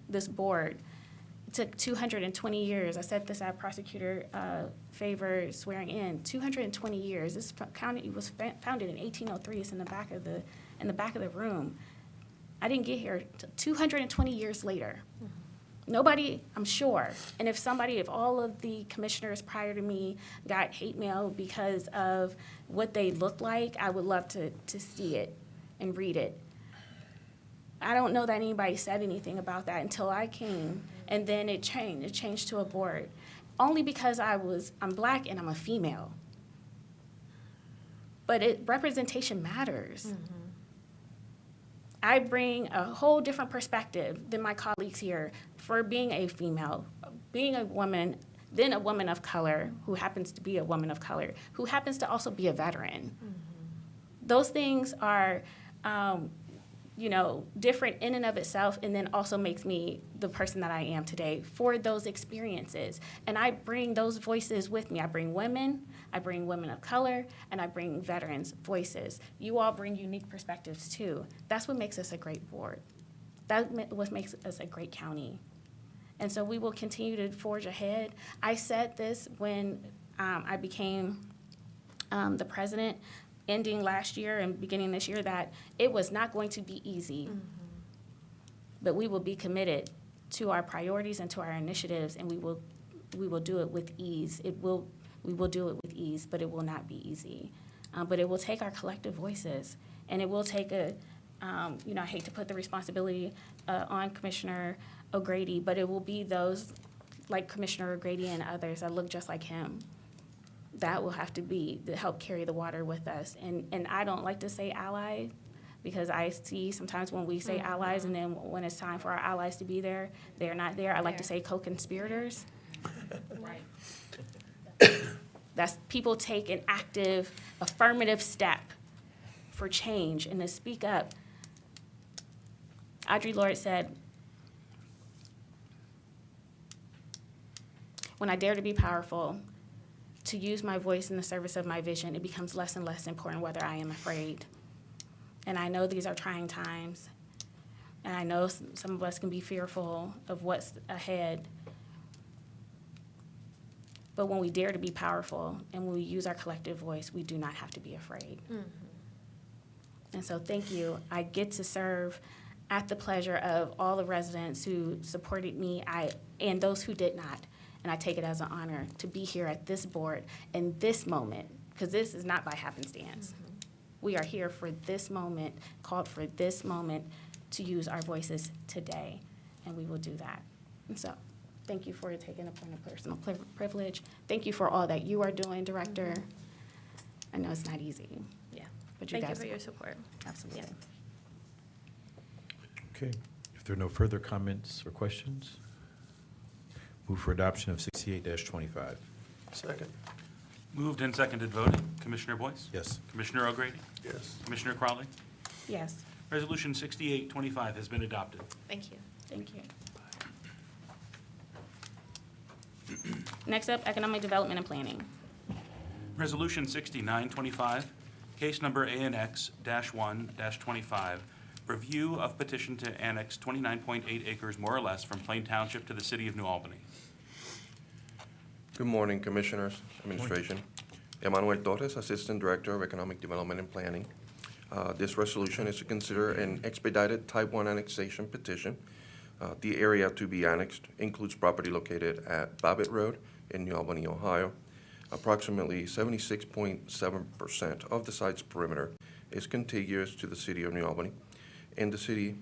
A: this board. It took 220 years. I said this at Prosecutor Favor swearing in. 220 years. This county was founded in 1803. It's in the back of the room. I didn't get here till 220 years later. Nobody, I'm sure. And if all of the commissioners prior to me got hate mail because of what they looked like, I would love to see it and read it. I don't know that anybody said anything about that until I came, and then it changed. It changed to a board, only because I'm Black and I'm a female. But representation matters. I bring a whole different perspective than my colleagues here for being a female, being a woman, then a woman of color who happens to be a woman of color, who happens to also be a veteran. Those things are different in and of itself, and then also makes me the person that I am today for those experiences. And I bring those voices with me. I bring women of color, and I bring veterans' voices. You all bring unique perspectives too. That's what makes us a great board. what makes us a great county. And so we will continue to forge ahead. I said this when I became the president, ending last year and beginning this year, that it was not going to be easy. But we will be committed to our priorities and to our initiatives, and we will do it with ease. We will do it with ease, but it will not be easy. But it will take our collective voices, and it will take I hate to put the responsibility on Commissioner O'Grady, but it will be those like Commissioner O'Grady and others that look just like him that will have to be to help carry the water with us. And I don't like to say ally, because I see sometimes when we say allies and then when it's time for our allies to be there, they're not there. I like to say co-conspirators. That's people take an active, affirmative step for change and to speak up. Audre Lorde said, "When I dare to be powerful, to use my voice in the service of my vision, it becomes less and less important whether I am afraid." And I know these are trying times, and I know some of us can be fearful of what's ahead. But when we dare to be powerful and when we use our collective voice, we do not have to be afraid. And so thank you. I get to serve at the pleasure of all the residents who supported me and those who did not. And I take it as an honor to be here at this board in this moment, because this is not by happenstance. We are here for this moment, called for this moment to use our voices today, and we will do that. And so, thank you for taking a point of personal privilege. Thank you for all that you are doing, Director. I know it's not easy.
M: Yeah.
A: But you
M: Thank you
A: guys,
M: for your support.
A: absolutely.
C: Okay. If there are no further comments or questions, move for adoption of 68-25.
H: Second.
D: Moved and seconded voting. Commissioner Boyce?
C: Yes.
D: Commissioner O'Grady?
H: Yes.
D: Commissioner Crowley?
A: Yes,
D: Resolution 6825 has been adopted.
M: Thank you.
A: thank you. Next up, economic development and planning.
D: Resolution 6925, case number ANX-1-25, review of petition to annex 29.8 acres more or less from Plain Township to the city of New Albany.
O: Good morning, Commissioners, Administration. Emmanuel Torres, Assistant Director of Economic Development and Planning. This resolution is to consider an expedited Type 1 annexation petition. The area to be annexed includes property located at Babbitt Road in New Albany, Ohio. Approximately 76.7% of the site's perimeter is contiguous to the city of New Albany, and the city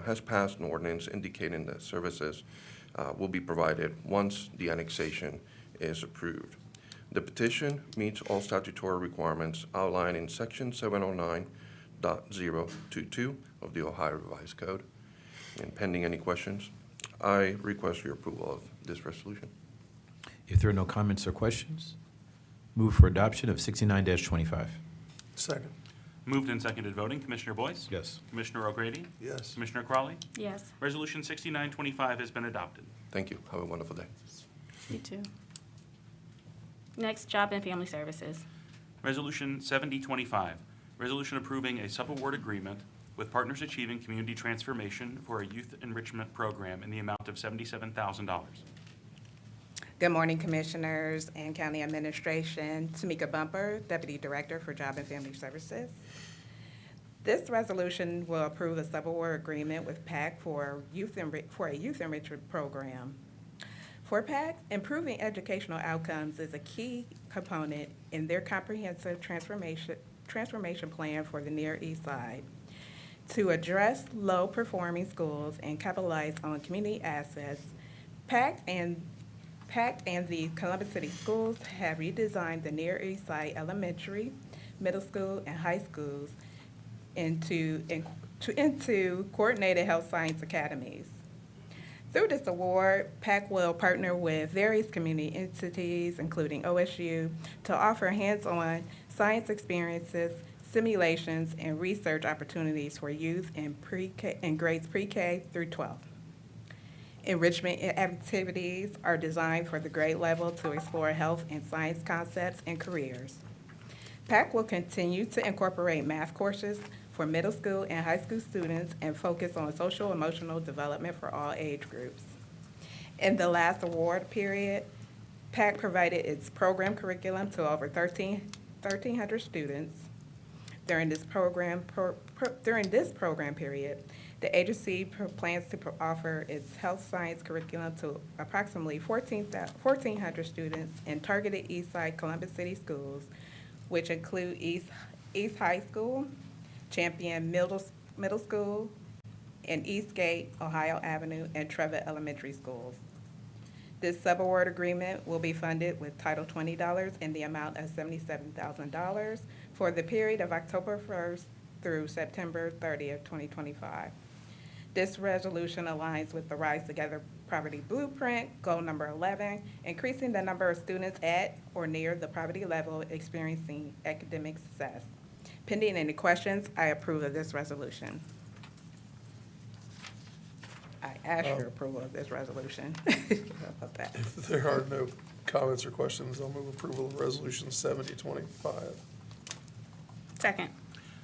O: has passed an ordinance indicating that services will be provided once the annexation is approved. The petition meets all statutory requirements outlined in Section 709.022 of the Ohio Revised Code. And pending any questions, I request your approval of this resolution.
C: If there are no comments or questions, move for adoption of 69-25.
H: Second.
D: Moved and seconded voting. Commissioner Boyce?
C: Yes.
D: Commissioner O'Grady?
H: Yes.
D: Commissioner Crowley?
A: Yes,
D: Resolution 6925 has been adopted.
O: Thank you. Have a wonderful day.
A: you too. Next, job and family services.
D: Resolution 7025, resolution approving a subaward agreement with Partners Achieving Community Transformation for a youth enrichment program in the amount of $77,000.
P: Good morning, Commissioners and County Administration. Tamika Bumper, Deputy Director for Job and Family Services. This resolution will approve a subaward agreement with PAC for a youth enrichment program. For PAC, improving educational outcomes is a key component in their comprehensive transformation plan for the Near East Side. To address low-performing schools and capitalize on community assets, PAC and the Columbus City Schools have redesigned the Near East Side elementary, middle school, and high schools into coordinated health science academies. Through this award, PAC will partner with various community entities, including OSU, to offer hands-on science experiences, simulations, and research opportunities for youth in grades pre-K through 12. Enrichment activities are designed for the grade level to explore health and science concepts and careers. PAC will continue to incorporate math courses for middle school and high school students and focus on social emotional development for all age groups. In the last award period, PAC provided its program curriculum to over 1,300 students. During this program period, the agency plans to offer its health science curriculum to approximately 1,400 students in targeted Eastside Columbus City schools, which include East High School, Champion Middle School, and Eastgate, Ohio Avenue, and Trevitt Elementary Schools. This subaward agreement will be funded with Title $20 in the amount of $77,000 for the period of October 1st through September 30th, 2025. This resolution aligns with the Rise Together Poverty Blueprint, goal number 11, increasing the number of students at or near the poverty level experiencing academic success. Pending any questions, I approve of this resolution. I ask your approval of this resolution. How about that?
H: If there are no comments or questions, I'll move approval of Resolution 7025.
A: Second.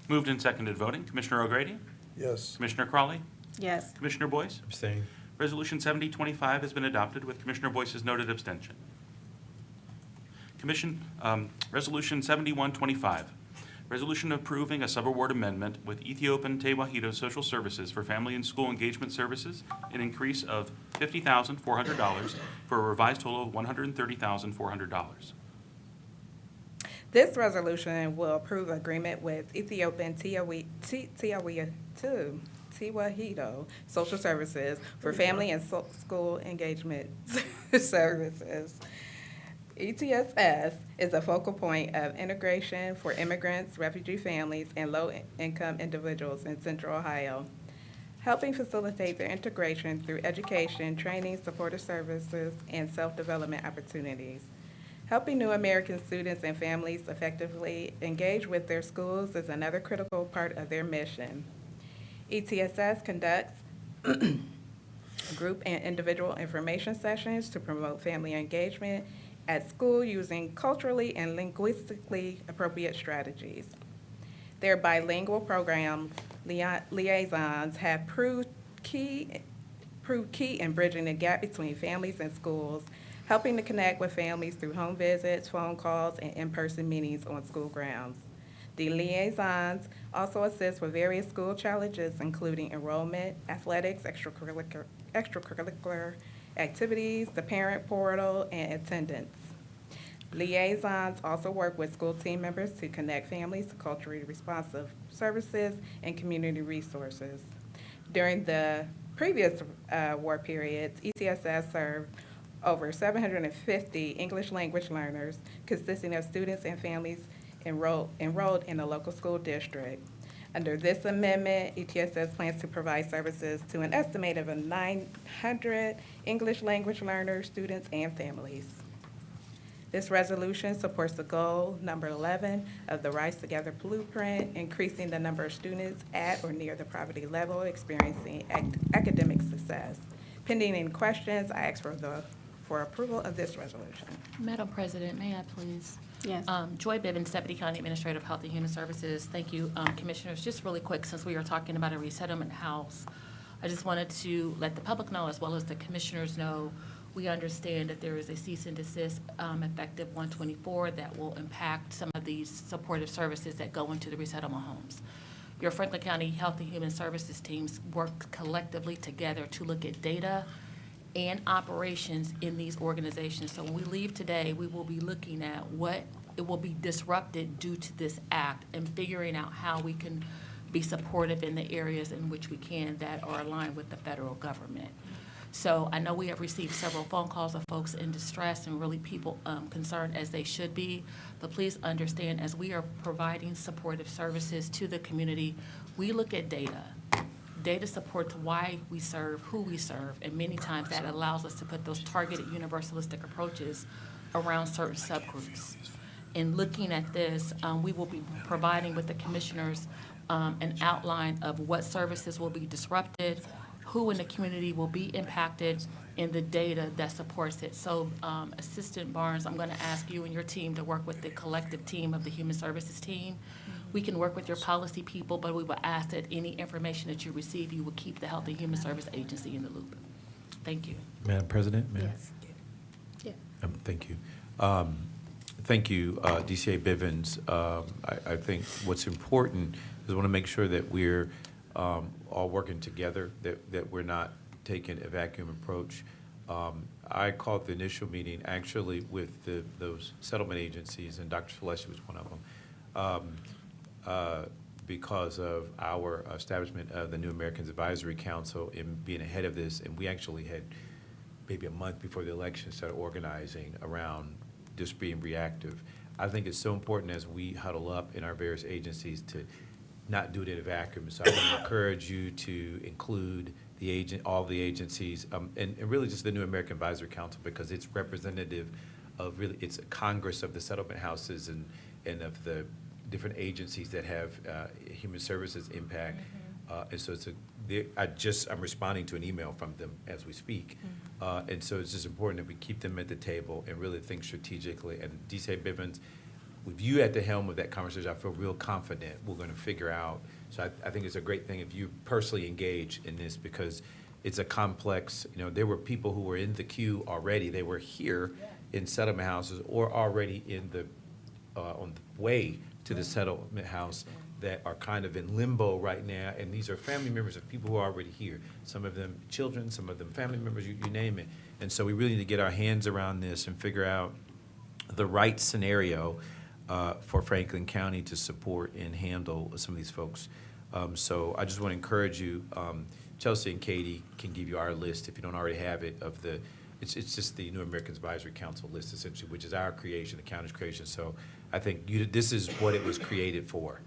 D: Moved and seconded voting. Commissioner O'Grady?
H: Yes.
D: Commissioner Crawley?
A: Yes.
D: Commissioner Boyce?
C: Abstain.
D: Resolution 7025 has been adopted with Commissioner Boyce's noted abstention. Resolution 7125, resolution approving a subaward amendment with Ethiopian Tewahedo Social Services for Family and School Engagement Services, an increase of $50,400 for a revised total of $130,400.
P: This resolution will approve agreement with Ethiopian Tewahedo Social Services for Family and School Engagement Services. ETSS is a focal point of integration for immigrants, refugee families, and low-income individuals in Central Ohio, helping facilitate their integration through education, training, supportive services, and self-development opportunities. Helping new American students and families effectively engage with their schools is another critical part of their mission. ETSS conducts group and individual information sessions to promote family engagement at school using culturally and linguistically appropriate strategies. Their bilingual program liaisons have proved key in bridging the gap between families and schools, helping to connect with families through home visits, phone calls, and in-person meetings on school grounds. The liaisons also assist with various school challenges, including enrollment, athletics, extracurricular activities, the parent portal, and attendance. Liaisons also work with school team members to connect families to culturally responsive services and community resources. During the previous war periods, ETSS served over 750 English language learners, consisting of students and families enrolled in a local school district. Under this amendment, ETSS plans to provide services to an estimated of 900 English language learners, students, and families. This resolution supports the goal number 11 of the Rise Together Blueprint, increasing the number of students at or near the poverty level experiencing academic success. Pending any questions, I ask for approval of this resolution.
Q: Madam President, may I please?
A: Yes.
Q: Joy Bivens, Deputy County Administrator of Health and Human Services. Thank you, Commissioners. Just really quick, since we are talking about a resettlement house, I just wanted to let the public know, as well as the Commissioners know, we understand that there is a cease and desist effective 1/24 that will impact some of these supportive services that go into the resettlement homes. Your Franklin County Health and Human Services teams work collectively together to look at data and operations in these organizations. So when we leave today, we will be looking at what it will be disrupted due to this act and figuring out how we can be supportive in the areas in which we can that are aligned with the federal government. So I know we have received several phone calls of folks in distress and really people concerned, as they should be, but please understand, as we are providing supportive services to the community, we look at data. Data supports why we serve, who we serve, and many times that allows us to put those targeted universalistic approaches around certain subgroups. In looking at this, we will be providing with the commissioners an outline of what services will be disrupted, who in the community will be impacted, and the data that supports it. So Assistant Barnes, I'm going to ask you and your team to work with the collective team of the Human Services team. We can work with your policy people, but we will ask that any information that you receive, you will keep the Health and Human Service Agency in the loop. Thank you.
C: Madam President? Madam?
A: Yes. Yeah.
C: Thank you. Thank you, DCA Bivens. I think what's important is I want to make sure that we're all working together, that we're not taking a vacuum approach. I called the initial meeting actually with those settlement agencies, and Dr. Celeste was one of them, because of our establishment of the New Americans Advisory Council and being ahead of this. And we actually had maybe a month before the election started organizing around just being reactive. I think it's so important as we huddle up in our various agencies to not do it in a vacuum. So I want to encourage you to include all the agencies, and really just the New American Advisory Council, because it's representative of really, it's a Congress of the settlement houses and of the different agencies that have human services impact. And so I'm responding to an email from them as we speak. And so it's just important that we keep them at the table and really think strategically. And DCA Bivens, with you at the helm of that conversation, I feel real confident we're going to figure out. So I think it's a great thing if you personally engage in this, because it's a complex, there were people who were in the queue already. They were here in settlement houses or already on the way to the settlement house that are kind of in limbo right now. And these are family members of people who are already here. Some of them children, some of them family members, you name it. And so we really need to get our hands around this and figure out the right scenario for Franklin County to support and handle some of these folks. So I just want to encourage you, Chelsea and Katie can give you our list if you don't already have it of it's just the New Americans Advisory Council list essentially, which is our creation, the county's creation. So I think this is what it was created for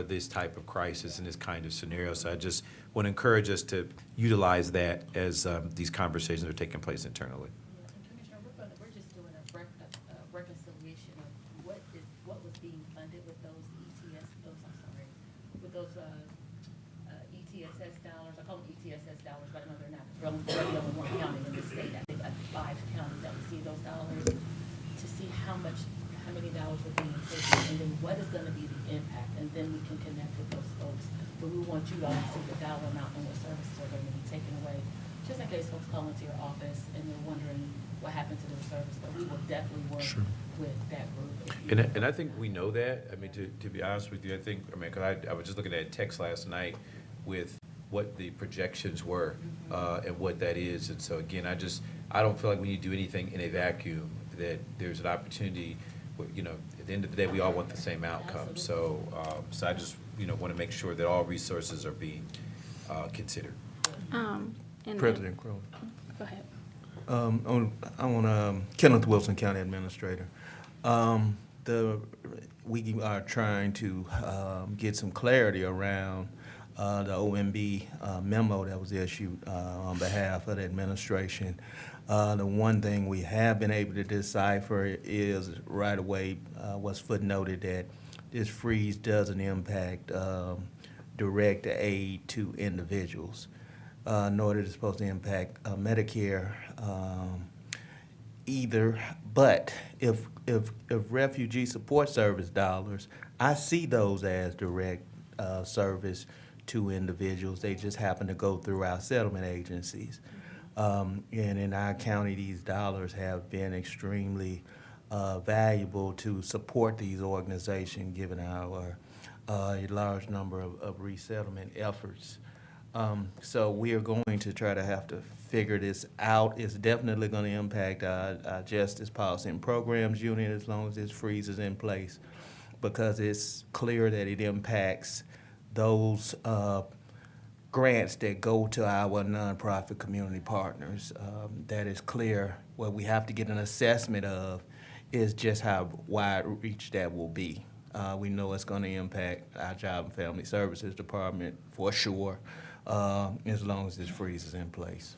C: this type of crisis and this kind of scenario. So I just want to encourage us to utilize that as these conversations are taking place internally.
Q: Commissioner, we're just doing a reconciliation of what was being funded with those ETSS dollars. I call them ETSS dollars, but I know they're not. We're the only one county in this state. I think 5 counties that receive those dollars, to see how many dollars are being taken, and then what is going to be the impact, and then we can connect with those folks. But we want you all to see the dollar amount and what services are going to be taken away, just in case folks call into your office and they're wondering what happened to their service. But we will definitely work with that group.
C: And I think we know that. I mean, to be honest with you, because I was just looking at a text last night with what the projections were and what that is. And so again, I don't feel like we need to do anything in a vacuum, that there's an opportunity. At the end of the day, we all want the same outcome. So I just, want to make sure that all resources are being considered.
R: President Crowley.
A: Go ahead.
R: I want Kenneth Wilson, County Administrator. We are trying to get some clarity around the OMB memo that was issued on behalf of the administration. The one thing we have been able to decipher is right away what's footnoted, that this freeze doesn't impact direct aid to individuals, nor is it supposed to impact Medicare either. But if refugee support service dollars, I see those as direct service to individuals. They just happen to go through our settlement agencies. And in our county, these dollars have been extremely valuable to support these organizations, given our large number of resettlement efforts. So we are going to try to have to figure this out. It's definitely going to impact our Justice Policy and Programs Unit as long as this freeze is in place, because it's clear that it impacts those grants that go to our nonprofit community partners. That is clear. What we have to get an assessment of is just how wide reach that will be. We know it's going to impact our Job and Family Services Department for sure, as long as this freeze is in place.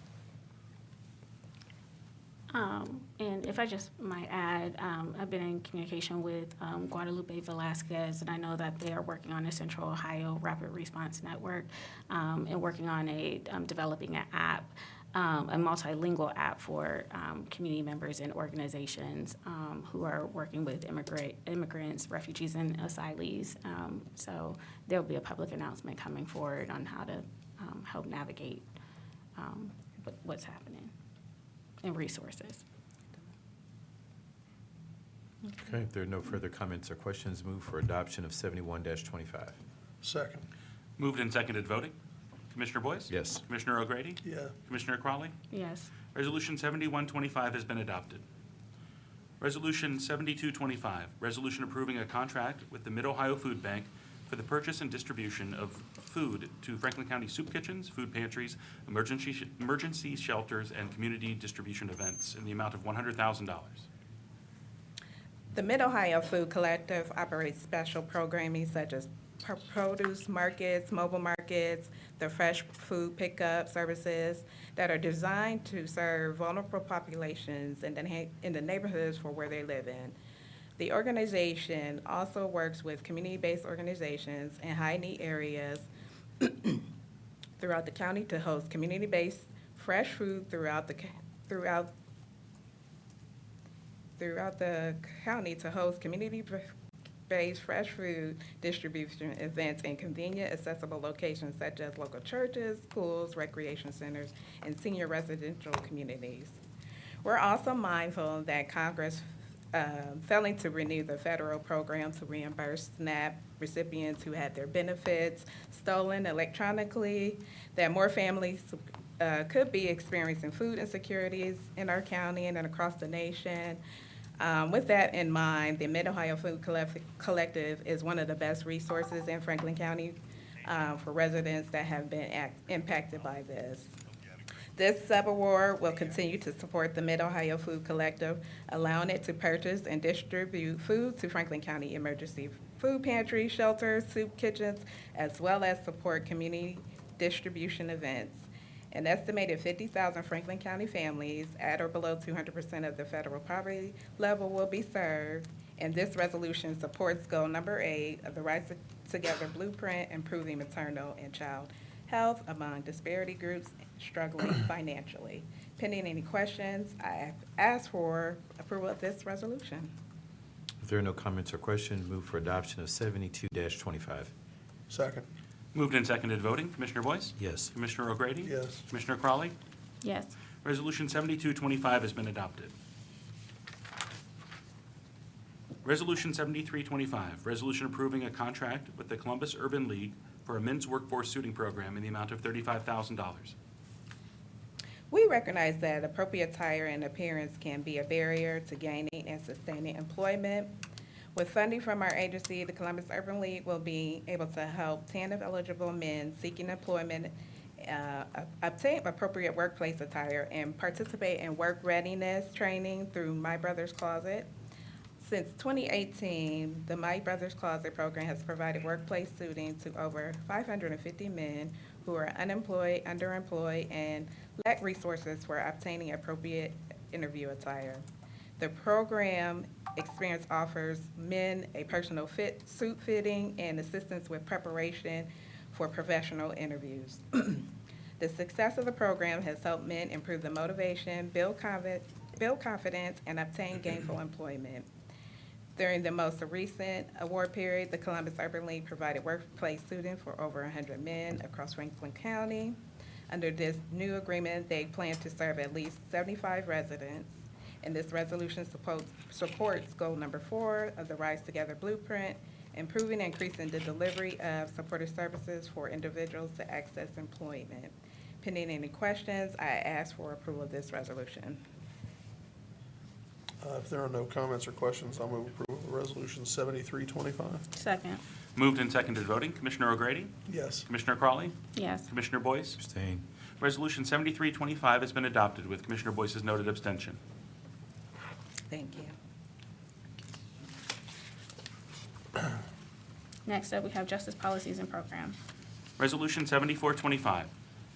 A: And if I just might add, I've been in communication with Guadalupe Velasquez, and I know that they are working on a Central Ohio Rapid Response Network and working on developing an app a multilingual app for community members and organizations who are working with immigrants, refugees, and asylees. So there'll be a public announcement coming forward on how to help navigate what's happening and resources.
C: Okay, if there are no further comments or questions, move for adoption of 71-25.
H: Second.
D: Moved and seconded voting. Commissioner Boyce?
C: Yes.
D: Commissioner O'Grady?
H: Yeah.
D: Commissioner Crawley?
A: Yes.
D: Resolution 7125 has been adopted. Resolution 7225, resolution approving a contract with the Mid-Ohio Food Bank for the purchase and distribution of food to Franklin County soup kitchens, food pantries, emergency shelters, and community distribution events in the amount of $100,000.
P: The Mid-Ohio Food Collective operates special programming such as produce markets, mobile markets, the fresh food pickup services that are designed to serve vulnerable populations in the neighborhoods for where they live in. The organization also works with community-based organizations in high-need areas throughout the county to host community-based fresh food throughout the county to host community-based fresh food distribution events in convenient, accessible locations such as local churches, schools, recreation centers, and senior residential communities. We're also mindful that Congress failing to renew the federal program to reimburse SNAP recipients who had their benefits stolen electronically, that more families could be experiencing food insecurities in our county and across the nation. With that in mind, the Mid-Ohio Food Collective is one of the best resources in Franklin County for residents that have been impacted by this. This subaward will continue to support the Mid-Ohio Food Collective, allowing it to purchase and distribute food to Franklin County emergency food pantries, shelters, soup kitchens, as well as support community distribution events. An estimated 50,000 Franklin County families at or below 200% of the federal poverty level will be served, and this resolution supports goal number 8 of the Rise Together Blueprint, improving maternal and child health among disparity groups struggling financially. Pending any questions, I ask for approval of this resolution.
C: If there are no comments or questions, move for adoption of 72-25.
H: Second.
D: Moved and seconded voting. Commissioner Boyce?
C: Yes.
D: Commissioner O'Grady?
H: Yes.
D: Commissioner Crawley?
A: Yes.
D: Resolution 7225 has been adopted. Resolution 7325, resolution approving a contract with the Columbus Urban League for a men's workforce suiting program in the amount of $35,000.
P: We recognize that appropriate attire and appearance can be a barrier to gaining and sustaining employment. With funding from our agency, the Columbus Urban League will be able to help 10 of eligible men seeking employment obtain appropriate workplace attire and participate in work readiness training through My Brother's Closet. Since 2018, the My Brother's Closet program has provided workplace suiting to over 550 men who are unemployed, underemployed, and lack resources for obtaining appropriate interview attire. The program experience offers men a personal suit fitting and assistance with preparation for professional interviews. The success of the program has helped men improve the motivation, build confidence, and obtain gainful employment. During the most recent award period, the Columbus Urban League provided workplace suiting for over 100 men across Franklin County. Under this new agreement, they plan to serve at least 75 residents. And this resolution supports goal number 4 of the Rise Together Blueprint, improving and increasing the delivery of supportive services for individuals to access employment. Pending any questions, I ask for approval of this resolution.
H: If there are no comments or questions, I'll move approval of Resolution 7325.
A: Second.
D: Moved and seconded voting. Commissioner O'Grady?
H: Yes.
D: Commissioner Crawley?
A: Yes.
D: Commissioner Boyce?
C: Abstain.
D: Resolution 7325 has been adopted with Commissioner Boyce's noted abstention.
P: Thank you.
A: Next up, we have Justice Policies and Programs.
D: Resolution 7425,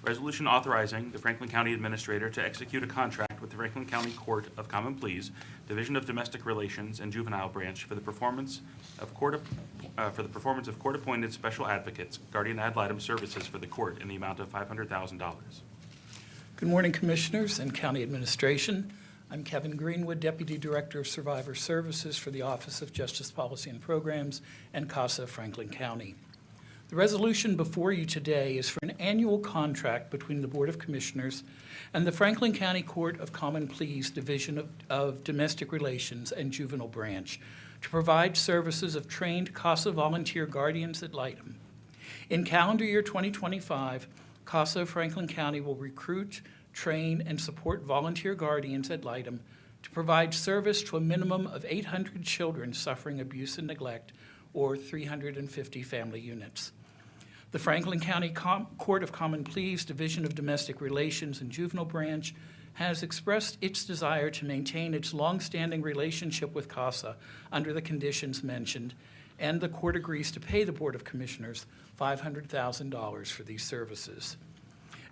D: resolution authorizing the Franklin County Administrator to execute a contract with the Franklin County Court of Common Pleas, Division of Domestic Relations and Juvenile Branch for the performance of court-appointed special advocates, guardian ad litem services for the court in the amount of $500,000.
S: Good morning, Commissioners and County Administration. I'm Kevin Greenwood, Deputy Director of Survivor Services for the Office of Justice Policy and Programs and CASA Franklin County. The resolution before you today is for an annual contract between the Board of Commissioners and the Franklin County Court of Common Pleas Division of Domestic Relations and Juvenile Branch to provide services of trained CASA volunteer guardians at litem. In calendar year 2025, CASA Franklin County will recruit, train, and support volunteer guardians at litem to provide service to a minimum of 800 children suffering abuse and neglect, or 350 family units. The Franklin County Court of Common Pleas Division of Domestic Relations and Juvenile Branch has expressed its desire to maintain its longstanding relationship with CASA under the conditions mentioned, and the court agrees to pay the Board of Commissioners $500,000 for these services.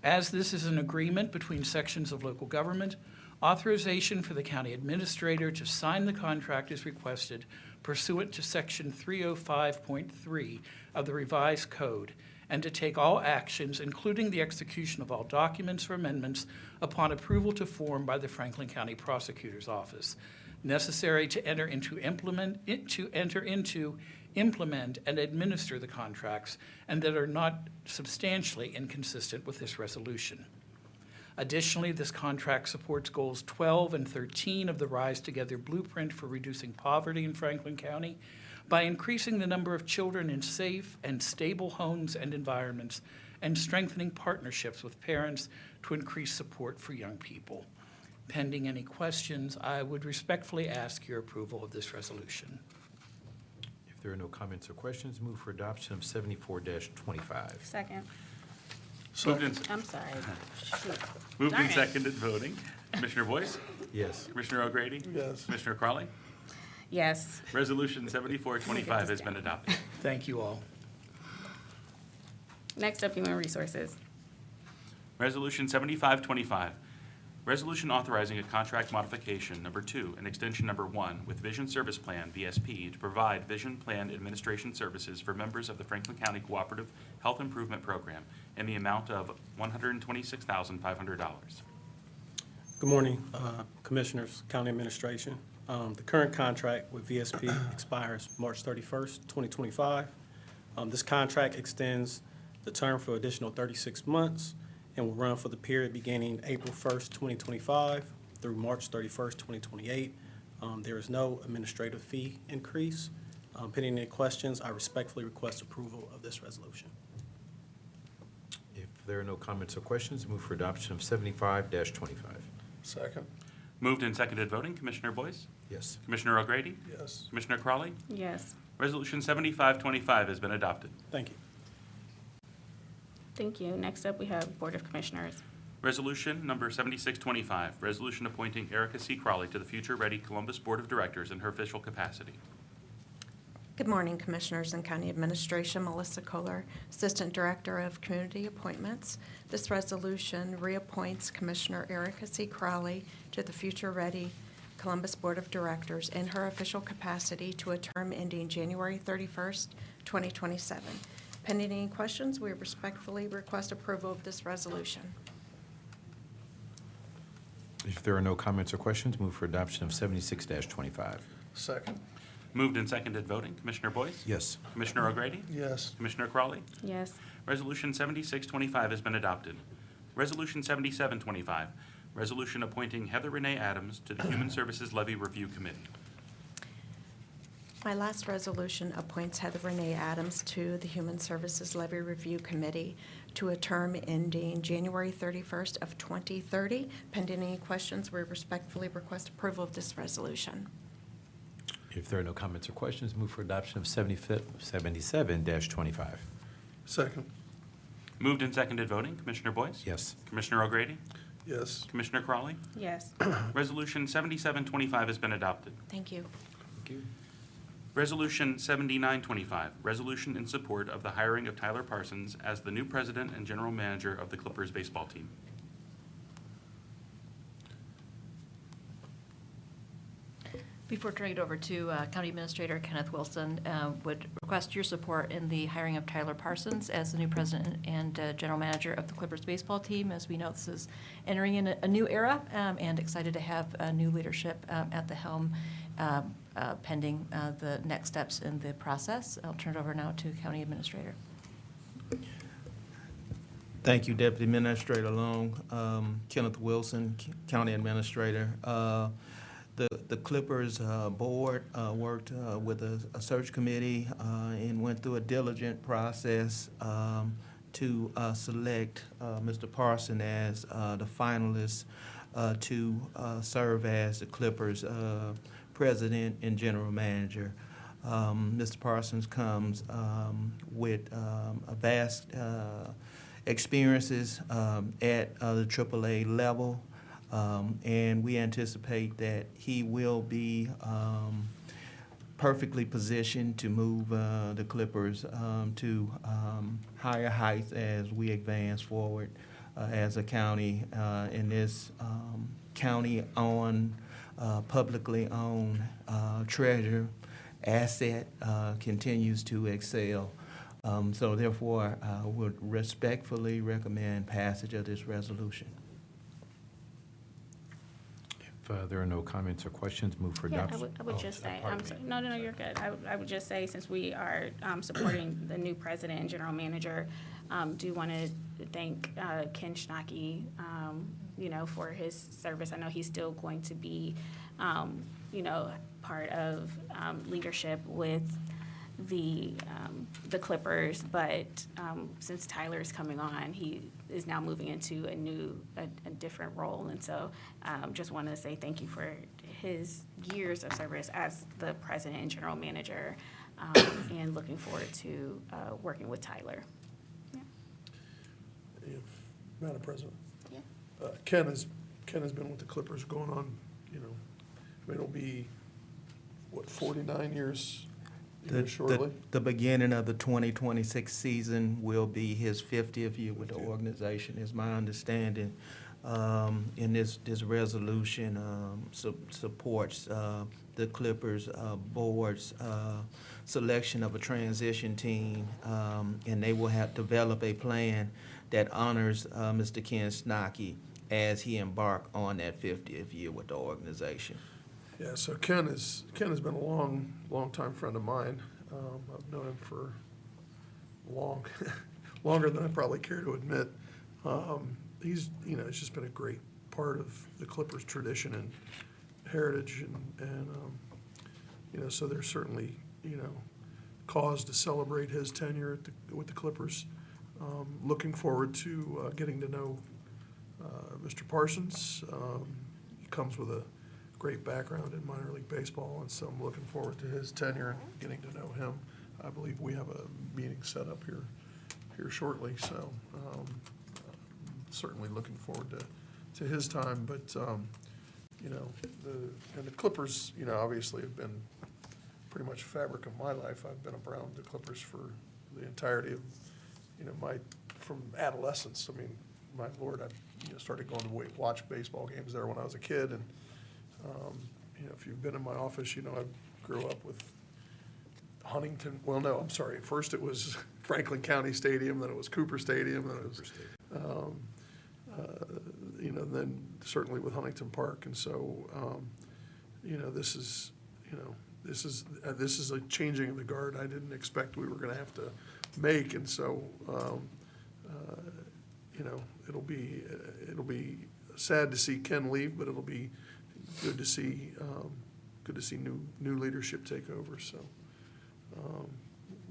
S: As this is an agreement between sections of local government, authorization for the county administrator to sign the contract is requested pursuant to Section 305.3 of the revised code, and to take all actions, including the execution of all documents or amendments, upon approval to form by the Franklin County Prosecutor's Office, necessary to enter into, implement, and administer the contracts, and that are not substantially inconsistent with this resolution. Additionally, this contract supports goals 12 and 13 of the Rise Together Blueprint for reducing poverty in Franklin County by increasing the number of children in safe and stable homes and environments, and strengthening partnerships with parents to increase support for young people. Pending any questions, I would respectfully ask your approval of this resolution.
C: If there are no comments or questions, move for adoption of 74-25.
A: Second.
D: Moved and,
A: I'm sorry. Shoot.
D: moved
A: Darn
D: and
A: it.
D: seconded voting. Commissioner Boyce?
C: Yes.
D: Commissioner O'Grady?
H: Yes.
D: Commissioner Crawley?
A: Yes.
D: Resolution 7425 has been adopted.
S: Thank you all.
A: Next up, Human Resources.
D: Resolution 7525, resolution authorizing a contract modification number 2 and extension number 1 with Vision Service Plan, VSP, to provide vision plan administration services for members of the Franklin County Cooperative Health Improvement Program in the amount of $126,500.
T: Good morning, Commissioners, County Administration. The current contract with VSP expires March 31st, 2025. This contract extends the term for additional 36 months and will run for the period beginning April 1st, 2025 through March 31st, 2028. There is no administrative fee increase. Pending any questions, I respectfully request approval of this resolution.
C: If there are no comments or questions, move for adoption of 75-25.
H: Second.
D: Moved and seconded voting. Commissioner Boyce?
C: Yes.
D: Commissioner O'Grady?
H: Yes.
D: Commissioner Crawley?
A: Yes.
D: Resolution 7525 has been adopted.
T: Thank you.
A: Thank you. Next up, we have Board of Commissioners.
D: Resolution number 7625, resolution appointing Erica C. Crawley to the Future Ready Columbus Board of Directors in her official capacity.
B: Good morning, Commissioners and County Administration. Melissa Kohler, Assistant Director of Community Appointments. This resolution reappoints Commissioner Erica C. Crowley to the Future Ready Columbus Board of Directors in her official capacity to a term ending January 31st, 2027. Pending any questions, we respectfully request approval of this resolution.
C: If there are no comments or questions, move for adoption of 76-25.
H: Second.
D: Moved and seconded voting. Commissioner Boyce?
C: Yes.
D: Commissioner O'Grady?
H: Yes.
D: Commissioner Crawley?
A: Yes.
D: Resolution 7625 has been adopted. Resolution 7725, resolution appointing Heather Renee Adams to the Human Services Levy Review Committee.
B: My last resolution appoints Heather Renee Adams to the Human Services Levy Review Committee to a term ending January 31st of 2030. Pending any questions, we respectfully request approval of this resolution.
C: If there are no comments or questions, move for adoption of 77-25.
H: Second.
D: Moved and seconded voting. Commissioner Boyce?
C: Yes.
D: Commissioner O'Grady?
H: Yes.
D: Commissioner Crawley?
A: Yes.
D: Resolution 7725 has been adopted.
B: Thank you.
C: Thank you.
D: Resolution 7925, resolution in support of the hiring of Tyler Parsons as the new president and general manager of the Clippers baseball team.
Q: Before turning it over to County Administrator Kenneth Wilson, would request your support in the hiring of Tyler Parsons as the new president and general manager of the Clippers baseball team. As we know, this is entering in a new era, and excited to have new leadership at the helm pending the next steps in the process. I'll turn it over now to County Administrator.
R: Thank you, Deputy Administrator Long. Kenneth Wilson, County Administrator. The Clippers board worked with a search committee and went through a diligent process to select Mr. Parson as the finalist to serve as the Clippers president and general manager. Mr. Parsons comes with a vast experiences at the AAA level. And we anticipate that he will be perfectly positioned to move the Clippers to higher heights as we advance forward as a county. In this county-owned, publicly owned treasure asset continues to excel. So therefore, I would respectfully recommend passage of this resolution.
C: If there are no comments or questions, move for
A: Yeah,
C: adoption.
A: I would just say,
C: pardon me.
A: no, you're good. I would just say, since we are supporting the new president and general manager, do want to thank Ken Schnocky, for his service. I know he's still going to be, part of leadership with the Clippers, but since Tyler's coming on, he is now moving into a different role, and so just want to say thank you for his years of service as the president and general manager, and looking forward to working with Tyler.
H: Madam President.
A: Yeah.
H: Ken has been with the Clippers going on, it'll be, 49 years shortly?
R: The beginning of the 2026 season will be his 50th year with the organization, is my understanding. And this resolution supports the Clippers board's selection of a transition team, and they will have to develop a plan that honors Mr. Ken Schnocky as he embark on that 50th year with the organization.
H: Yeah, so Ken has been a long-time friend of mine. I've known him for longer than I probably care to admit. He's just been a great part of the Clippers tradition and heritage, and so there's certainly, cause to celebrate his tenure with the Clippers. Looking forward to getting to know Mr. Parsons. He comes with a great background in minor league baseball, and so I'm looking forward to his tenure and getting to know him. I believe we have a meeting set up here shortly, so certainly looking forward to his time. But the Clippers, obviously have been pretty much fabric of my life. I've been around the Clippers for the entirety of from adolescence. I mean, my Lord, I started going to watch baseball games there when I was a kid, and if you've been in my office, I grew up with Huntington. Well, no, I'm sorry. First it was Franklin County Stadium, then it was Cooper Stadium, then it was, then certainly with Huntington Park, and so, this is a changing of the guard I didn't expect we were going to have to make, and so, it'll be sad to see Ken leave, but it'll be good to see new leadership take over. So,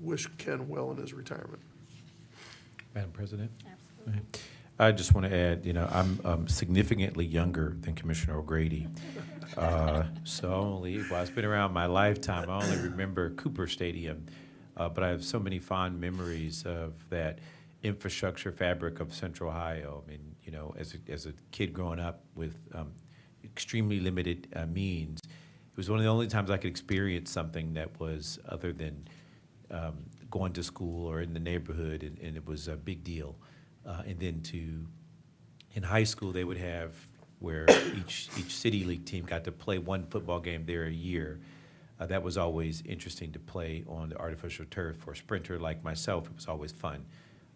H: wish Ken well in his retirement.
C: Madam President?
A: Absolutely.
C: I just want to add, I'm significantly younger than Commissioner O'Grady. So while it's been around my lifetime, I only remember Cooper Stadium. But I have so many fond memories of that infrastructure fabric of Central Ohio. I mean, as a kid growing up with extremely limited means, it was one of the only times I could experience something that was other than going to school or in the neighborhood, and it was a big deal. And then in high school, they would have where each city league team got to play one football game there a year. That was always interesting to play on the artificial turf. For a sprinter like myself, it was always fun.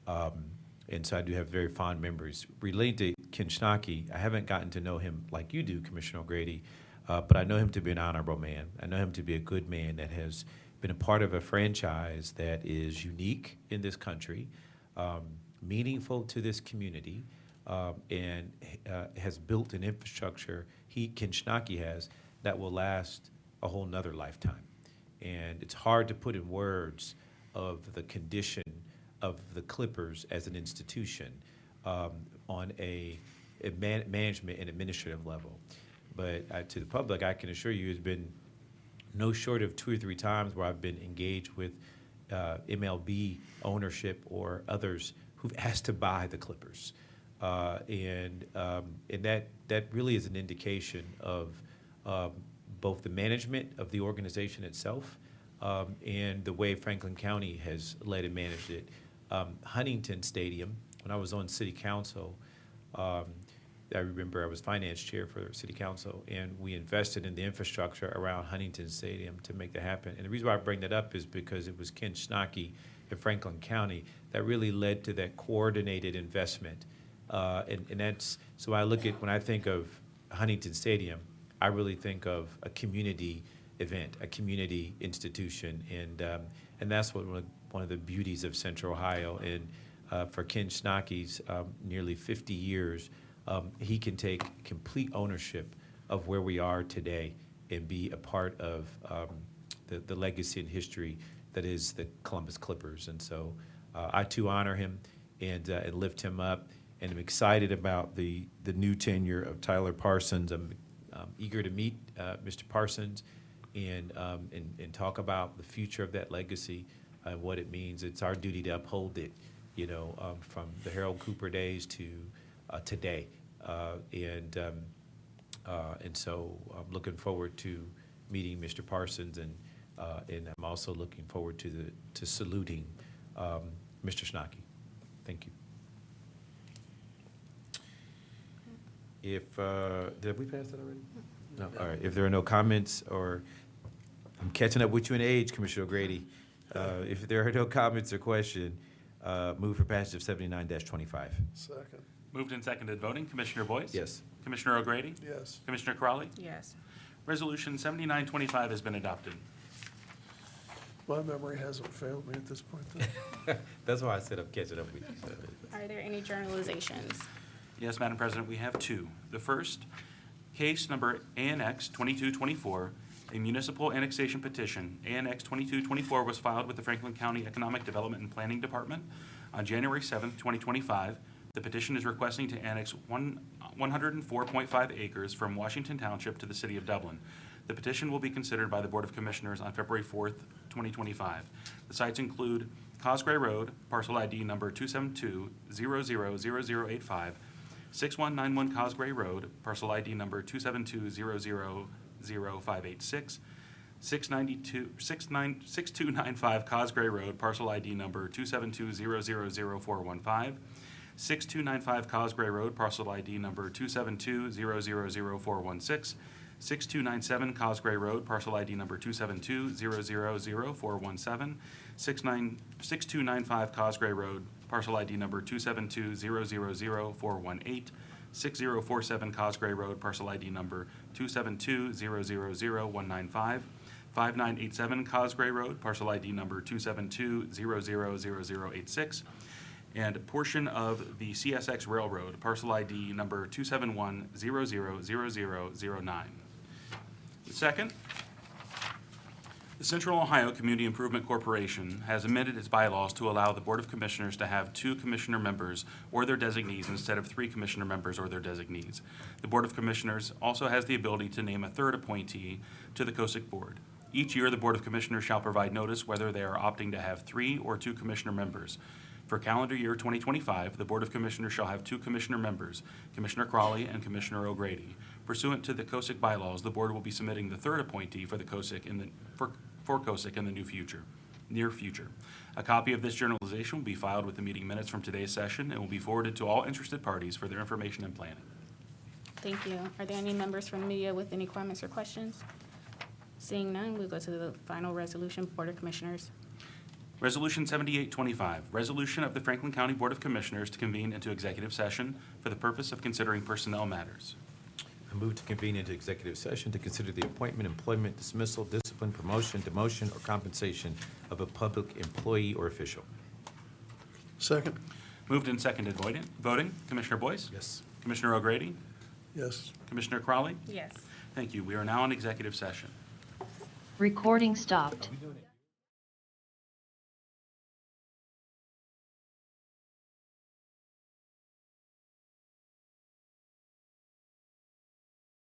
C: And so I do have very fond memories. Related to Ken Schnocky, I haven't gotten to know him like you do, Commissioner O'Grady, but I know him to be an honorable man. I know him to be a good man that has been a part of a franchise that is unique in this country, meaningful to this community, and has built an infrastructure, Ken Schnocky has, that will last a whole nother lifetime. And it's hard to put in words of the condition of the Clippers as an institution on a management and administrative level. But to the public, I can assure you, it's been no short of 2 or 3 times where I've been engaged with MLB ownership or others who've asked to buy the Clippers. And that really is an indication of both the management of the organization itself and the way Franklin County has led and managed it. Huntington Stadium, when I was on city council, I remember I was finance chair for city council, and we invested in the infrastructure around Huntington Stadium to make that happen. And the reason why I bring that up is because it was Ken Schnocky in Franklin County that really led to that coordinated investment. And that's, so when I think of Huntington Stadium, I really think of a community event, a community institution, and that's what one of the beauties of Central Ohio. And for Ken Schnockey's nearly 50 years, he can take complete ownership of where we are today and be a part of the legacy and history that is the Columbus Clippers. And so I too honor him and lift him up, and I'm excited about the new tenure of Tyler Parsons. I'm eager to meet Mr. Parsons and talk about the future of that legacy and what it means. It's our duty to uphold it, from the Harold Cooper days to today. And so I'm looking forward to meeting Mr. Parsons, and I'm also looking forward to saluting Mr. Schnocky. Thank you. Did we pass that already? No. All right. If there are no comments, or I'm catching up with you in age, Commissioner O'Grady. If there are no comments or questions, move for passage of 79-25.
H: Second.
D: Moved and seconded voting. Commissioner Boyce?
C: Yes.
D: Commissioner O'Grady?
H: Yes.
D: Commissioner Crawley?
Q: Yes.
D: Resolution 7925 has been adopted.
H: My memory hasn't failed me at this point, though.
C: That's why I said I'm catching up with you.
A: Are there any journalizations?
D: Yes, Madam President, we have 2. The first, case number ANX 2224, a municipal annexation petition. ANX 2224 was filed with the Franklin County Economic Development and Planning Department on January 7th, 2025. The petition is requesting to annex 104.5 acres from Washington Township to the city of Dublin. The petition will be considered by the Board of Commissioners on February 4th, 2025. The sites include Cosgray Road, parcel ID number 272-000085, 6191 Cosgray Road, parcel ID number 272-000586, 6295 Cosgray Road, parcel ID number 272-000415, 6295 Cosgray Road, parcel ID number 272-000416, 6297 Cosgray Road, parcel ID number 272-000417, 6295 Cosgray Road, parcel ID number 272-000418, 6047 Cosgray Road, parcel ID number 272-000195, 5987 Cosgray Road, parcel ID number 272-000086, and a portion of the CSX Railroad, parcel ID number 271-000009. Second, the Central Ohio Community Improvement Corporation has amended its bylaws to allow the Board of Commissioners to have 2 commissioner members or their designees instead of 3 commissioner members or their designees. The Board of Commissioners also has the ability to name a 3rd appointee to the COSIC Board. Each year, the Board of Commissioners shall provide notice whether they are opting to have 3 or 2 commissioner members. For calendar year 2025, the Board of Commissioners shall have 2 commissioner members, Commissioner Crawley and Commissioner O'Grady. Pursuant to the COSIC bylaws, the Board will be submitting the 3rd appointee for the COSIC for COSIC in the near future. A copy of this journalization will be filed with the meeting minutes from today's session and will be forwarded to all interested parties for their information and planning.
A: Thank you. Are there any members from the media with any comments or questions? Seeing none, we'll go to the final resolution, Board of Commissioners.
D: Resolution 7825, resolution of the Franklin County Board of Commissioners to convene into executive session for the purpose of considering personnel matters.
C: I move to convene into executive session to consider the appointment, employment, dismissal, discipline, promotion, demotion, or compensation of a public employee or official.
H: Second?
D: Moved and seconded, voting. Commissioner Boyce?
C: Yes.
D: Commissioner O'Grady?
H: Yes.
D: Commissioner Crowley?
A: Yes.
D: Thank you. We are now in executive session.
B: Recording stopped.
C: Are we doing it?